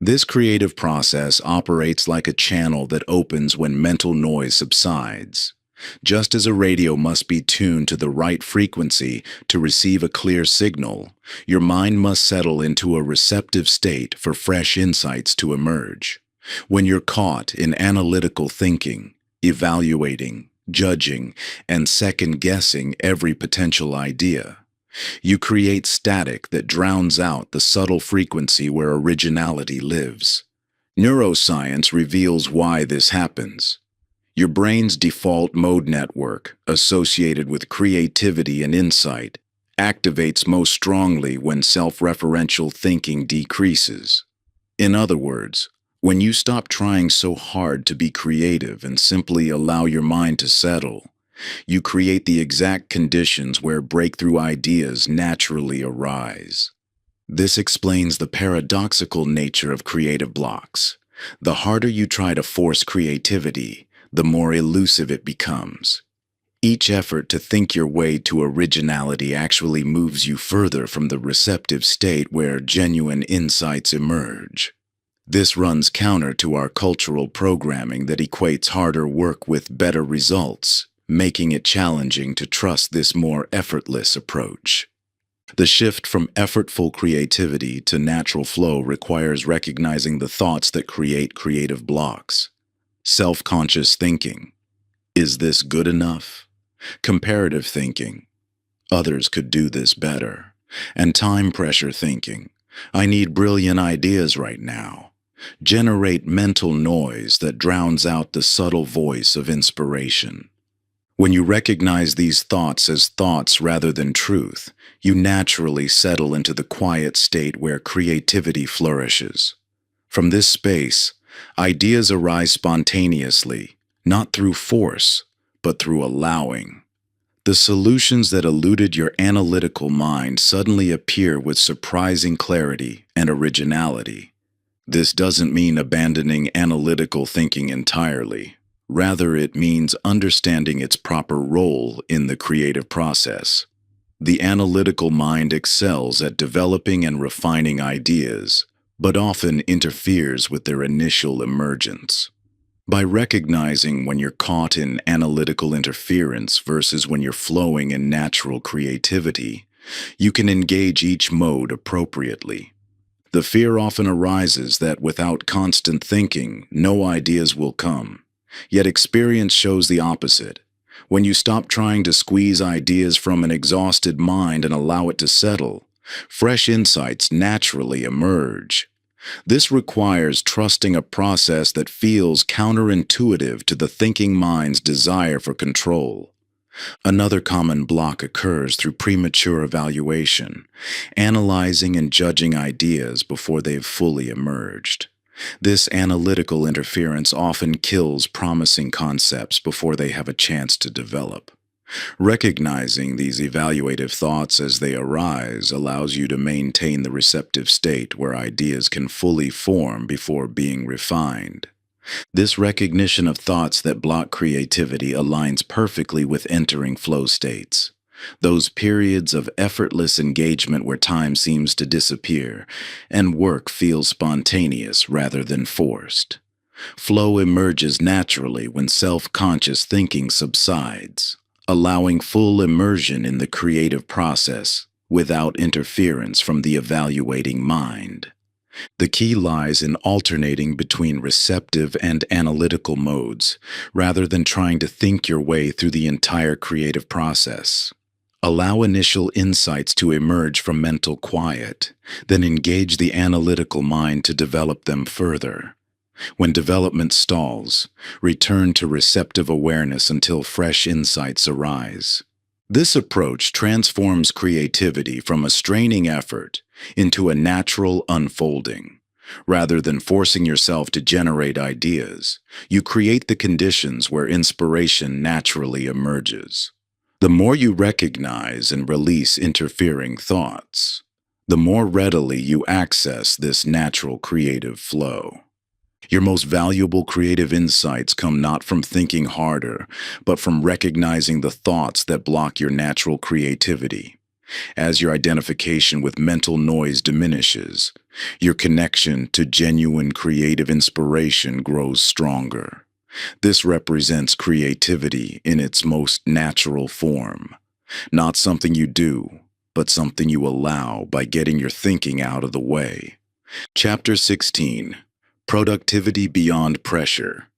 This creative process operates like a channel that opens when mental noise subsides. Just as a radio must be tuned to the right frequency to receive a clear signal, your mind must settle into a receptive state for fresh insights to emerge. When you're caught in analytical thinking, evaluating, judging, and second-guessing every potential idea, you create static that drowns out the subtle frequency where originality lives. Neuroscience reveals why this happens. Your brain's default mode network, associated with creativity and insight, activates most strongly when self-referential thinking decreases. In other words, when you stop trying so hard to be creative and simply allow your mind to settle, you create the exact conditions where breakthrough ideas naturally arise. This explains the paradoxical nature of creative blocks. The harder you try to force creativity, the more elusive it becomes. Each effort to think your way to originality actually moves you further from the receptive state where genuine insights emerge. This runs counter to our cultural programming that equates harder work with better results, making it challenging to trust this more effortless approach. The shift from effortful creativity to natural flow requires recognizing the thoughts that create creative blocks. Self-conscious thinking. Is this good enough? Comparative thinking. Others could do this better. And time pressure thinking. I need brilliant ideas right now. Generate mental noise that drowns out the subtle voice of inspiration. When you recognize these thoughts as thoughts rather than truth, you naturally settle into the quiet state where creativity flourishes. From this space, ideas arise spontaneously, not through force, but through allowing. The solutions that eluded your analytical mind suddenly appear with surprising clarity and originality. This doesn't mean abandoning analytical thinking entirely. Rather, it means understanding its proper role in the creative process. The analytical mind excels at developing and refining ideas, but often interferes with their initial emergence. By recognizing when you're caught in analytical interference versus when you're flowing in natural creativity, you can engage each mode appropriately. The fear often arises that without constant thinking, no ideas will come. Yet experience shows the opposite. When you stop trying to squeeze ideas from an exhausted mind and allow it to settle, fresh insights naturally emerge. This requires trusting a process that feels counterintuitive to the thinking mind's desire for control. Another common block occurs through premature evaluation, analyzing and judging ideas before they've fully emerged. This analytical interference often kills promising concepts before they have a chance to develop. Recognizing these evaluative thoughts as they arise allows you to maintain the receptive state where ideas can fully form before being refined. This recognition of thoughts that block creativity aligns perfectly with entering flow states. Those periods of effortless engagement where time seems to disappear and work feels spontaneous rather than forced. Flow emerges naturally when self-conscious thinking subsides, allowing full immersion in the creative process without interference from the evaluating mind. The key lies in alternating between receptive and analytical modes, rather than trying to think your way through the entire creative process. Allow initial insights to emerge from mental quiet, then engage the analytical mind to develop them further. When development stalls, return to receptive awareness until fresh insights arise. This approach transforms creativity from a straining effort into a natural unfolding. Rather than forcing yourself to generate ideas, you create the conditions where inspiration naturally emerges. The more you recognize and release interfering thoughts, the more readily you access this natural creative flow. Your most valuable creative insights come not from thinking harder, but from recognizing the thoughts that block your natural creativity. As your identification with mental noise diminishes, your connection to genuine creative inspiration grows stronger. This represents creativity in its most natural form, not something you do, but something you allow by getting your thinking out of the way. Chapter 16. Productivity Beyond Pressure.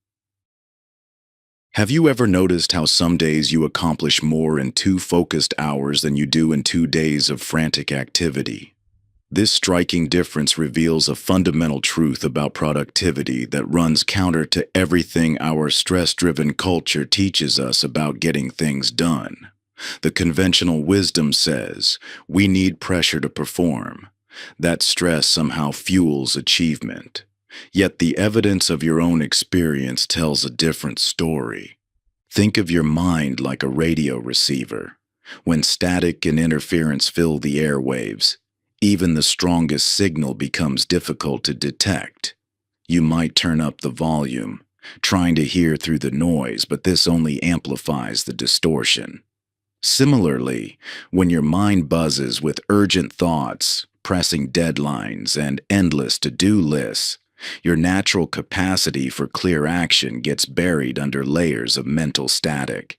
Have you ever noticed how some days you accomplish more in 2 focused hours than you do in 2 days of frantic activity? This striking difference reveals a fundamental truth about productivity that runs counter to everything our stress-driven culture teaches us about getting things done. The conventional wisdom says we need pressure to perform, that stress somehow fuels achievement. Yet the evidence of your own experience tells a different story. Think of your mind like a radio receiver. When static and interference fill the airwaves, even the strongest signal becomes difficult to detect. You might turn up the volume, trying to hear through the noise, but this only amplifies the distortion. Similarly, when your mind buzzes with urgent thoughts, pressing deadlines, and endless to-do lists, your natural capacity for clear action gets buried under layers of mental static.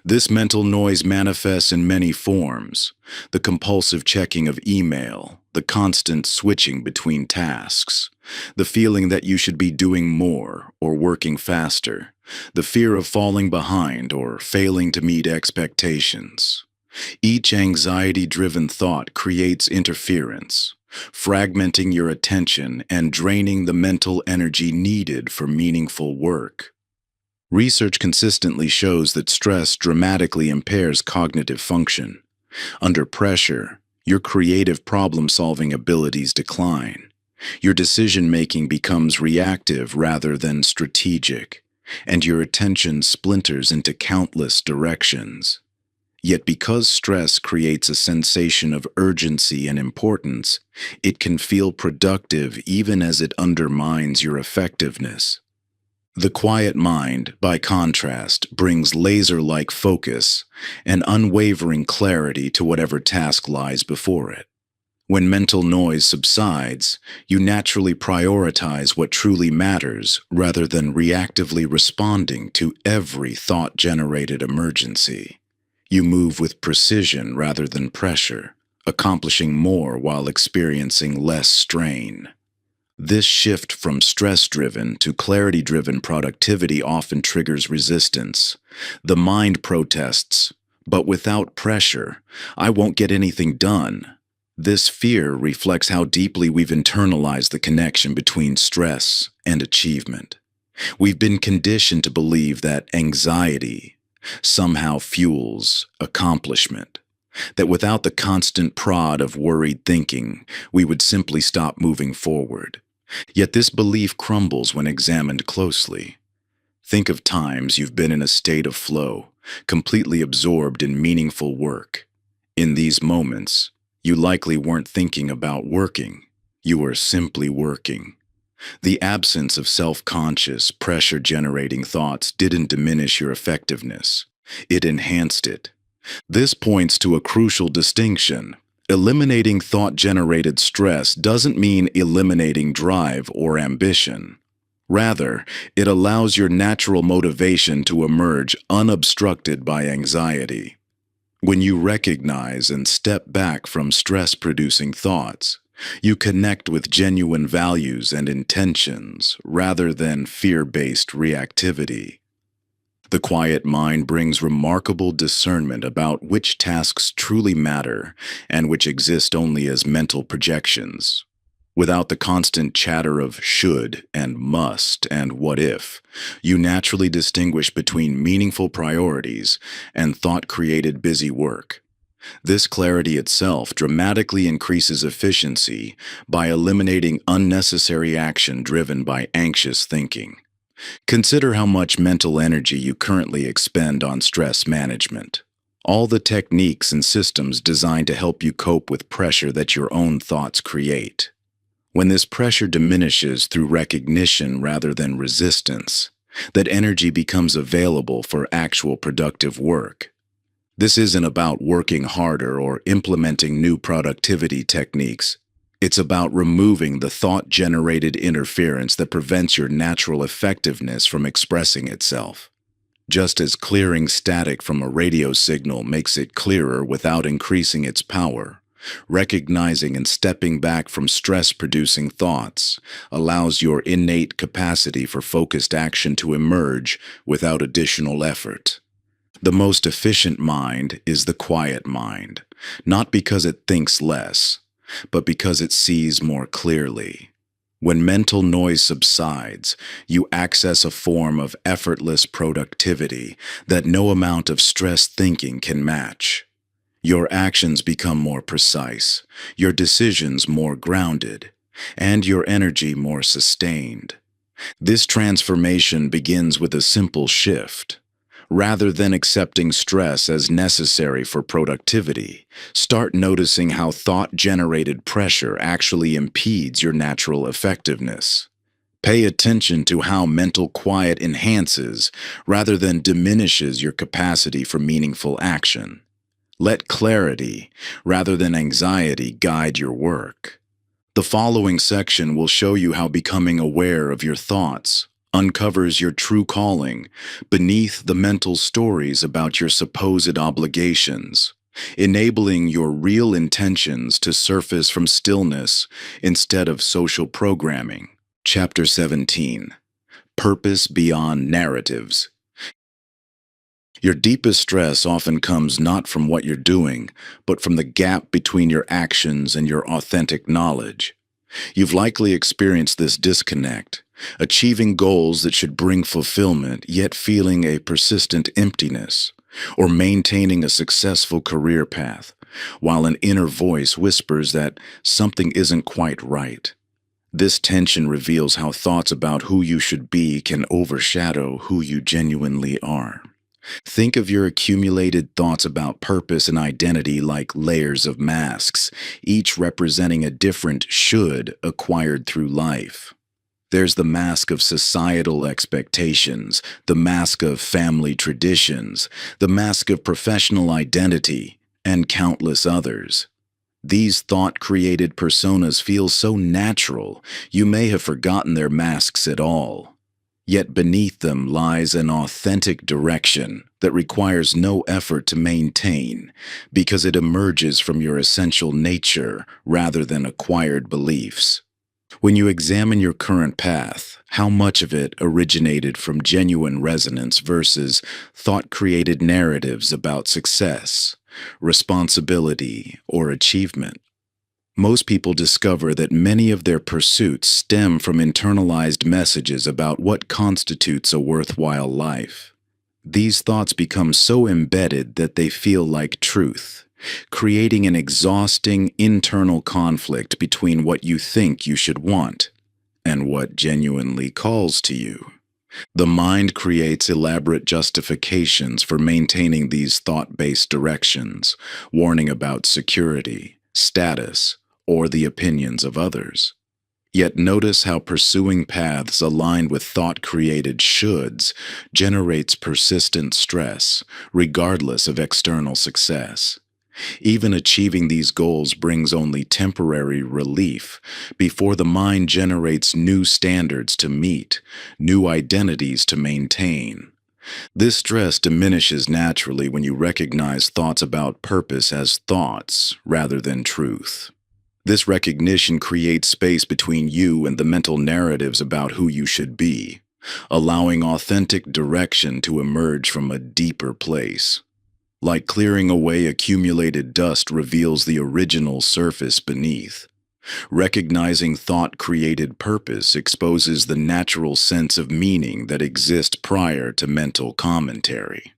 This mental noise manifests in many forms: the compulsive checking of email, the constant switching between tasks, the feeling that you should be doing more or working faster, the fear of falling behind or failing to meet expectations. Each anxiety-driven thought creates interference, fragmenting your attention and draining the mental energy needed for meaningful work. Research consistently shows that stress dramatically impairs cognitive function. Under pressure, your creative problem-solving abilities decline. Your decision-making becomes reactive rather than strategic, and your attention splinters into countless directions. Yet because stress creates a sensation of urgency and importance, it can feel productive even as it undermines your effectiveness. The quiet mind, by contrast, brings laser-like focus and unwavering clarity to whatever task lies before it. When mental noise subsides, you naturally prioritize what truly matters rather than reactively responding to every thought-generated emergency. You move with precision rather than pressure, accomplishing more while experiencing less strain. This shift from stress-driven to clarity-driven productivity often triggers resistance. The mind protests, but without pressure, I won't get anything done. This fear reflects how deeply we've internalized the connection between stress and achievement. We've been conditioned to believe that anxiety somehow fuels accomplishment, that without the constant prod of worried thinking, we would simply stop moving forward. Yet this belief crumbles when examined closely. Think of times you've been in a state of flow, completely absorbed in meaningful work. In these moments, you likely weren't thinking about working. You were simply working. The absence of self-conscious, pressure-generating thoughts didn't diminish your effectiveness. It enhanced it. This points to a crucial distinction. Eliminating thought-generated stress doesn't mean eliminating drive or ambition. Rather, it allows your natural motivation to emerge unobstructed by anxiety. When you recognize and step back from stress-producing thoughts, you connect with genuine values and intentions rather than fear-based reactivity. The quiet mind brings remarkable discernment about which tasks truly matter and which exist only as mental projections. Without the constant chatter of should and must and what if, you naturally distinguish between meaningful priorities and thought-created busy work. This clarity itself dramatically increases efficiency by eliminating unnecessary action driven by anxious thinking. Consider how much mental energy you currently expend on stress management. All the techniques and systems designed to help you cope with pressure that your own thoughts create. When this pressure diminishes through recognition rather than resistance, that energy becomes available for actual productive work. This isn't about working harder or implementing new productivity techniques. It's about removing the thought-generated interference that prevents your natural effectiveness from expressing itself. Just as clearing static from a radio signal makes it clearer without increasing its power, recognizing and stepping back from stress-producing thoughts allows your innate capacity for focused action to emerge without additional effort. The most efficient mind is the quiet mind, not because it thinks less, but because it sees more clearly. When mental noise subsides, you access a form of effortless productivity that no amount of stressed thinking can match. Your actions become more precise, your decisions more grounded, and your energy more sustained. This transformation begins with a simple shift. Rather than accepting stress as necessary for productivity, start noticing how thought-generated pressure actually impedes your natural effectiveness. Pay attention to how mental quiet enhances rather than diminishes your capacity for meaningful action. Let clarity, rather than anxiety, guide your work. The following section will show you how becoming aware of your thoughts uncovers your true calling beneath the mental stories about your supposed obligations, enabling your real intentions to surface from stillness instead of social programming. Chapter 17. Purpose Beyond Narratives. Your deepest stress often comes not from what you're doing, but from the gap between your actions and your authentic knowledge. You've likely experienced this disconnect, achieving goals that should bring fulfillment, yet feeling a persistent emptiness, or maintaining a successful career path, while an inner voice whispers that something isn't quite right. This tension reveals how thoughts about who you should be can overshadow who you genuinely are. Think of your accumulated thoughts about purpose and identity like layers of masks, each representing a different should acquired through life. There's the mask of societal expectations, the mask of family traditions, the mask of professional identity, and countless others. These thought-created personas feel so natural, you may have forgotten their masks at all. Yet beneath them lies an authentic direction that requires no effort to maintain because it emerges from your essential nature rather than acquired beliefs. When you examine your current path, how much of it originated from genuine resonance versus thought-created narratives about success, responsibility, or achievement? Most people discover that many of their pursuits stem from internalized messages about what constitutes a worthwhile life. These thoughts become so embedded that they feel like truth, creating an exhausting internal conflict between what you think you should want and what genuinely calls to you. The mind creates elaborate justifications for maintaining these thought-based directions, warning about security, status, or the opinions of others. Yet notice how pursuing paths aligned with thought-created shoulds generates persistent stress, regardless of external success. Even achieving these goals brings only temporary relief before the mind generates new standards to meet, new identities to maintain. This stress diminishes naturally when you recognize thoughts about purpose as thoughts rather than truth. This recognition creates space between you and the mental narratives about who you should be, allowing authentic direction to emerge from a deeper place. Like clearing away accumulated dust reveals the original surface beneath. Recognizing thought-created purpose exposes the natural sense of meaning that exists prior to mental commentary.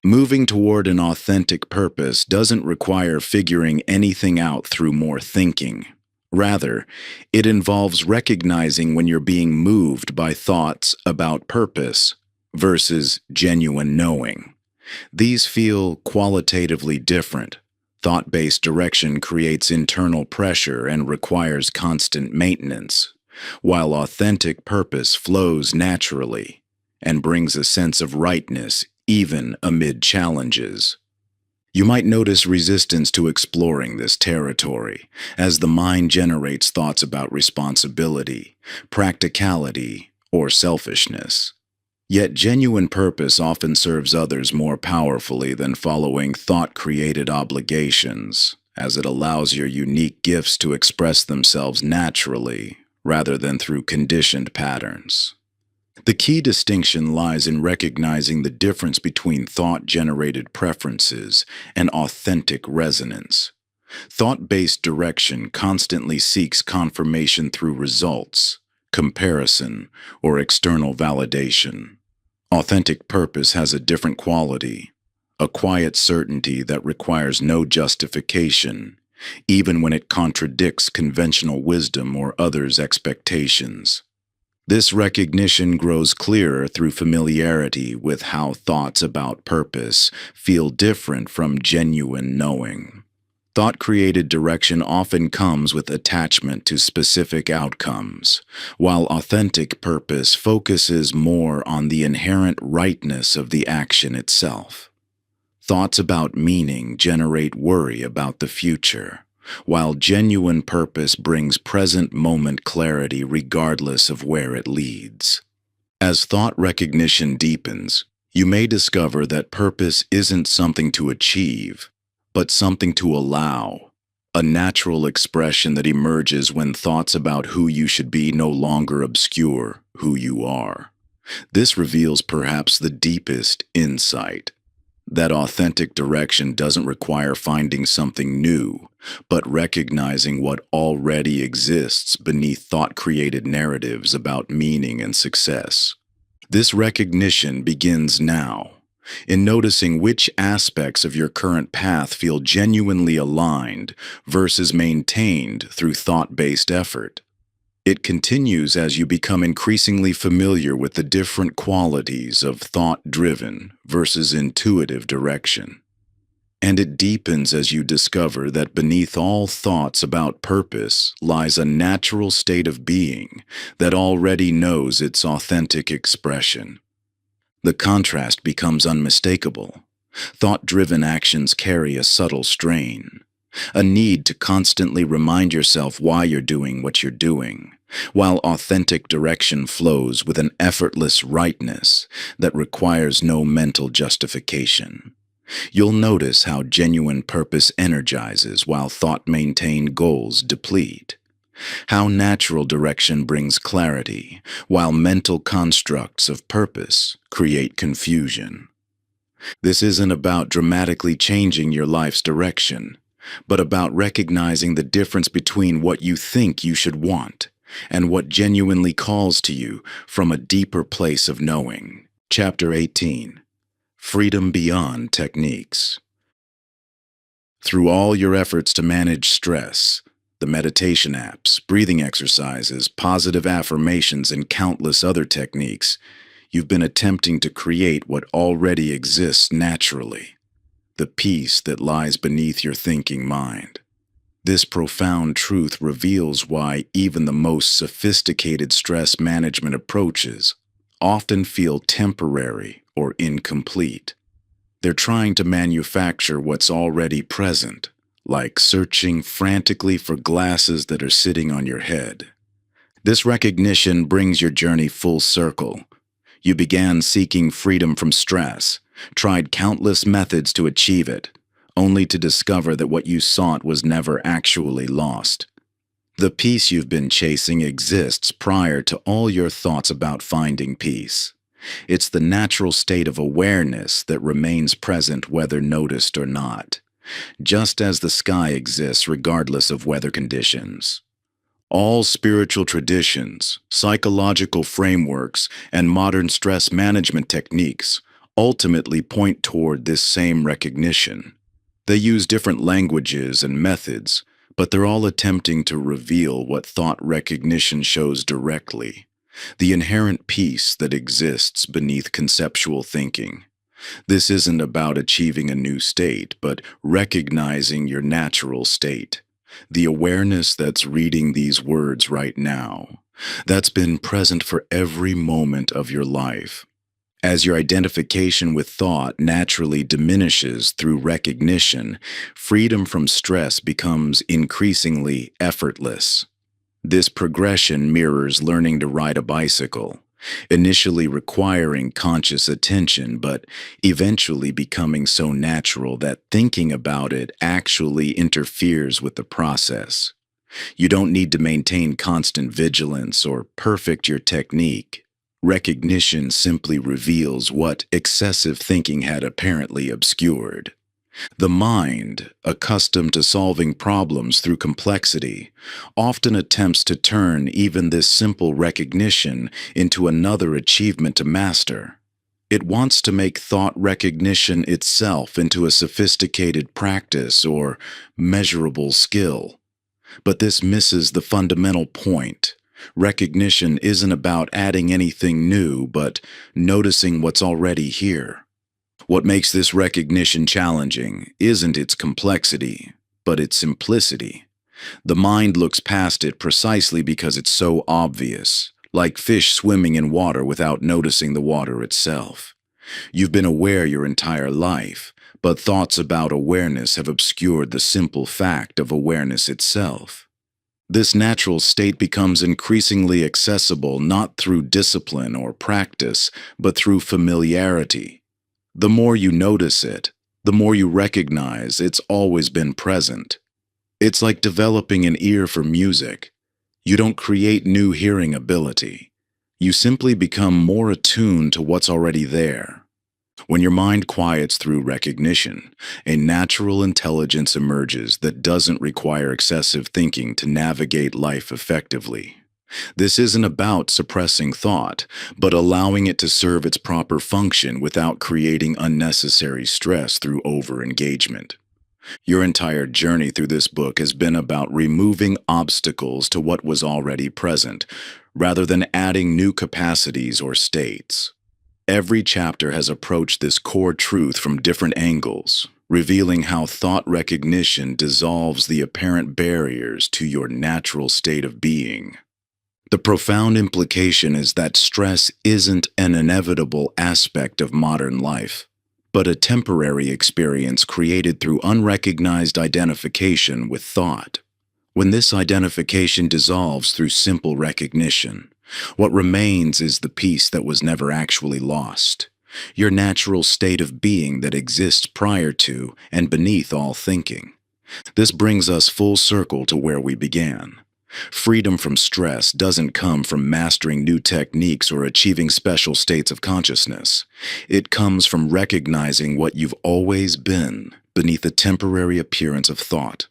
Moving toward an authentic purpose doesn't require figuring anything out through more thinking. Rather, it involves recognizing when you're being moved by thoughts about purpose versus genuine knowing. These feel qualitatively different. Thought-based direction creates internal pressure and requires constant maintenance, while authentic purpose flows naturally and brings a sense of rightness even amid challenges. You might notice resistance to exploring this territory as the mind generates thoughts about responsibility, practicality, or selfishness. Yet genuine purpose often serves others more powerfully than following thought-created obligations, as it allows your unique gifts to express themselves naturally rather than through conditioned patterns. The key distinction lies in recognizing the difference between thought-generated preferences and authentic resonance. Thought-based direction constantly seeks confirmation through results, comparison, or external validation. Authentic purpose has a different quality, a quiet certainty that requires no justification, even when it contradicts conventional wisdom or others' expectations. This recognition grows clearer through familiarity with how thoughts about purpose feel different from genuine knowing. Thought-created direction often comes with attachment to specific outcomes, while authentic purpose focuses more on the inherent rightness of the action itself. Thoughts about meaning generate worry about the future, while genuine purpose brings present-moment clarity regardless of where it leads. As thought recognition deepens, you may discover that purpose isn't something to achieve, but something to allow, a natural expression that emerges when thoughts about who you should be no longer obscure who you are. This reveals perhaps the deepest insight, that authentic direction doesn't require finding something new, but recognizing what already exists beneath thought-created narratives about meaning and success. This recognition begins now, in noticing which aspects of your current path feel genuinely aligned versus maintained through thought-based effort. It continues as you become increasingly familiar with the different qualities of thought-driven versus intuitive direction. And it deepens as you discover that beneath all thoughts about purpose lies a natural state of being that already knows its authentic expression. The contrast becomes unmistakable. Thought-driven actions carry a subtle strain, a need to constantly remind yourself why you're doing what you're doing, while authentic direction flows with an effortless rightness that requires no mental justification. You'll notice how genuine purpose energizes while thought-maintained goals deplete. How natural direction brings clarity, while mental constructs of purpose create confusion. This isn't about dramatically changing your life's direction, but about recognizing the difference between what you think you should want and what genuinely calls to you from a deeper place of knowing. Chapter 18. Freedom Beyond Techniques. Through all your efforts to manage stress, the meditation apps, breathing exercises, positive affirmations, and countless other techniques, you've been attempting to create what already exists naturally, the peace that lies beneath your thinking mind. This profound truth reveals why even the most sophisticated stress management approaches often feel temporary or incomplete. They're trying to manufacture what's already present, like searching frantically for glasses that are sitting on your head. This recognition brings your journey full circle. You began seeking freedom from stress, tried countless methods to achieve it, only to discover that what you sought was never actually lost. The peace you've been chasing exists prior to all your thoughts about finding peace. It's the natural state of awareness that remains present whether noticed or not, just as the sky exists regardless of weather conditions. All spiritual traditions, psychological frameworks, and modern stress management techniques ultimately point toward this same recognition. They use different languages and methods, but they're all attempting to reveal what thought recognition shows directly: the inherent peace that exists beneath conceptual thinking. This isn't about achieving a new state, but recognizing your natural state. The awareness that's reading these words right now, that's been present for every moment of your life. As your identification with thought naturally diminishes through recognition, freedom from stress becomes increasingly effortless. This progression mirrors learning to ride a bicycle, initially requiring conscious attention, but eventually becoming so natural that thinking about it actually interferes with the process. You don't need to maintain constant vigilance or perfect your technique. Recognition simply reveals what excessive thinking had apparently obscured. The mind, accustomed to solving problems through complexity, often attempts to turn even this simple recognition into another achievement to master. It wants to make thought recognition itself into a sophisticated practice or measurable skill. But this misses the fundamental point. Recognition isn't about adding anything new, but noticing what's already here. What makes this recognition challenging isn't its complexity, but its simplicity. The mind looks past it precisely because it's so obvious, like fish swimming in water without noticing the water itself. You've been aware your entire life, but thoughts about awareness have obscured the simple fact of awareness itself. This natural state becomes increasingly accessible not through discipline or practice, but through familiarity. The more you notice it, the more you recognize it's always been present. It's like developing an ear for music. You don't create new hearing ability. You simply become more attuned to what's already there. When your mind quiets through recognition, a natural intelligence emerges that doesn't require excessive thinking to navigate life effectively. This isn't about suppressing thought, but allowing it to serve its proper function without creating unnecessary stress through over-engagement. Your entire journey through this book has been about removing obstacles to what was already present, rather than adding new capacities or states. Every chapter has approached this core truth from different angles, revealing how thought recognition dissolves the apparent barriers to your natural state of being. The profound implication is that stress isn't an inevitable aspect of modern life, but a temporary experience created through unrecognized identification with thought. When this identification dissolves through simple recognition, what remains is the peace that was never actually lost, your natural state of being that exists prior to and beneath all thinking. This brings us full circle to where we began. Freedom from stress doesn't come from mastering new techniques or achieving special states of consciousness. It comes from recognizing what you've always been beneath the temporary appearance of thought.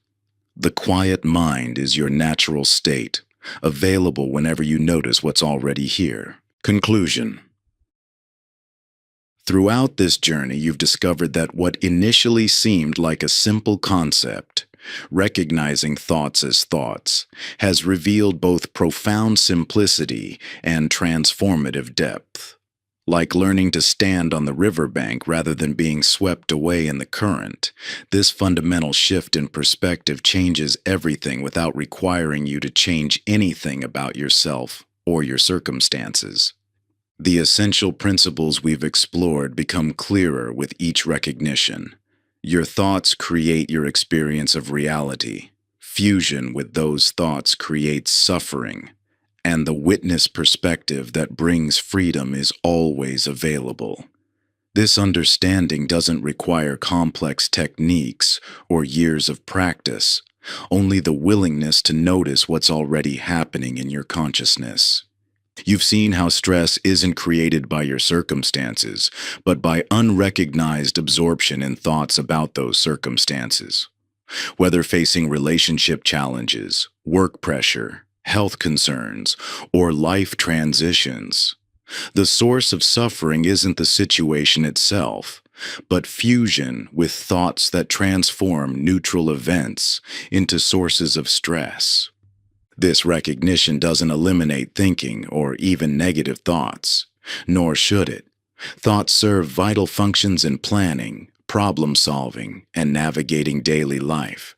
The quiet mind is your natural state, available whenever you notice what's already here. Conclusion. Throughout this journey, you've discovered that what initially seemed like a simple concept, recognizing thoughts as thoughts, has revealed both profound simplicity and transformative depth. Like learning to stand on the riverbank rather than being swept away in the current, this fundamental shift in perspective changes everything without requiring you to change anything about yourself or your circumstances. The essential principles we've explored become clearer with each recognition. Your thoughts create your experience of reality. Fusion with those thoughts creates suffering, and the witness perspective that brings freedom is always available. This understanding doesn't require complex techniques or years of practice, only the willingness to notice what's already happening in your consciousness. You've seen how stress isn't created by your circumstances, but by unrecognized absorption in thoughts about those circumstances. Whether facing relationship challenges, work pressure, health concerns, or life transitions. The source of suffering isn't the situation itself, but fusion with thoughts that transform neutral events into sources of stress. This recognition doesn't eliminate thinking or even negative thoughts, nor should it. Thoughts serve vital functions in planning, problem solving, and navigating daily life.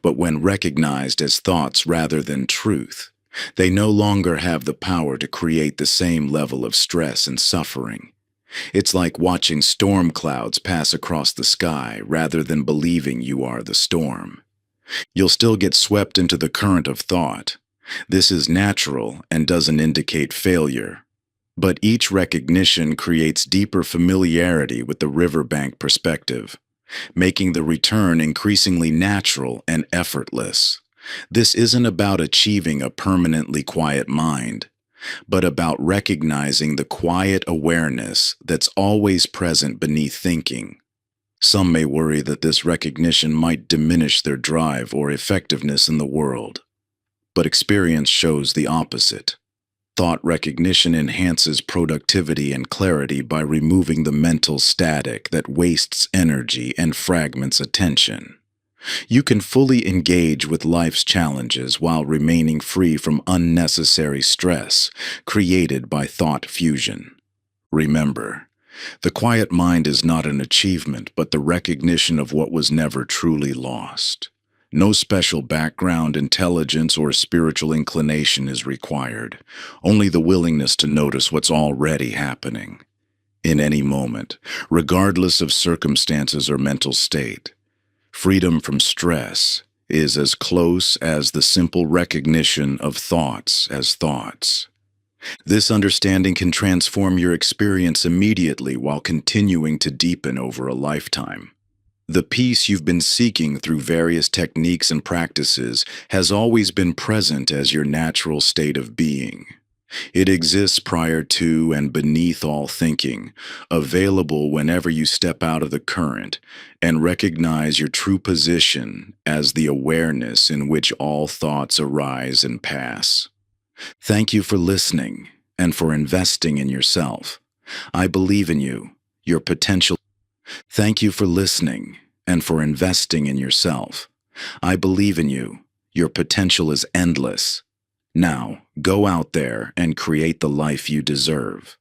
But when recognized as thoughts rather than truth, they no longer have the power to create the same level of stress and suffering. It's like watching storm clouds pass across the sky rather than believing you are the storm. You'll still get swept into the current of thought. This is natural and doesn't indicate failure. But each recognition creates deeper familiarity with the riverbank perspective, making the return increasingly natural and effortless. This isn't about achieving a permanently quiet mind, but about recognizing the quiet awareness that's always present beneath thinking. Some may worry that this recognition might diminish their drive or effectiveness in the world, but experience shows the opposite. Thought recognition enhances productivity and clarity by removing the mental static that wastes energy and fragments attention. You can fully engage with life's challenges while remaining free from unnecessary stress created by thought fusion. Remember, the quiet mind is not an achievement, but the recognition of what was never truly lost. No special background, intelligence, or spiritual inclination is required, only the willingness to notice what's already happening. In any moment, regardless of circumstances or mental state, freedom from stress is as close as the simple recognition of thoughts as thoughts. This understanding can transform your experience immediately while continuing to deepen over a lifetime. The peace you've been seeking through various techniques and practices has always been present as your natural state of being. It exists prior to and beneath all thinking, available whenever you step out of the current and recognize your true position as the awareness in which all thoughts arise and pass. Thank you for listening and for investing in yourself. I believe in you, your potential. Thank you for listening and for investing in yourself. I believe in you. Your potential is endless. Now, go out there and create the life you deserve.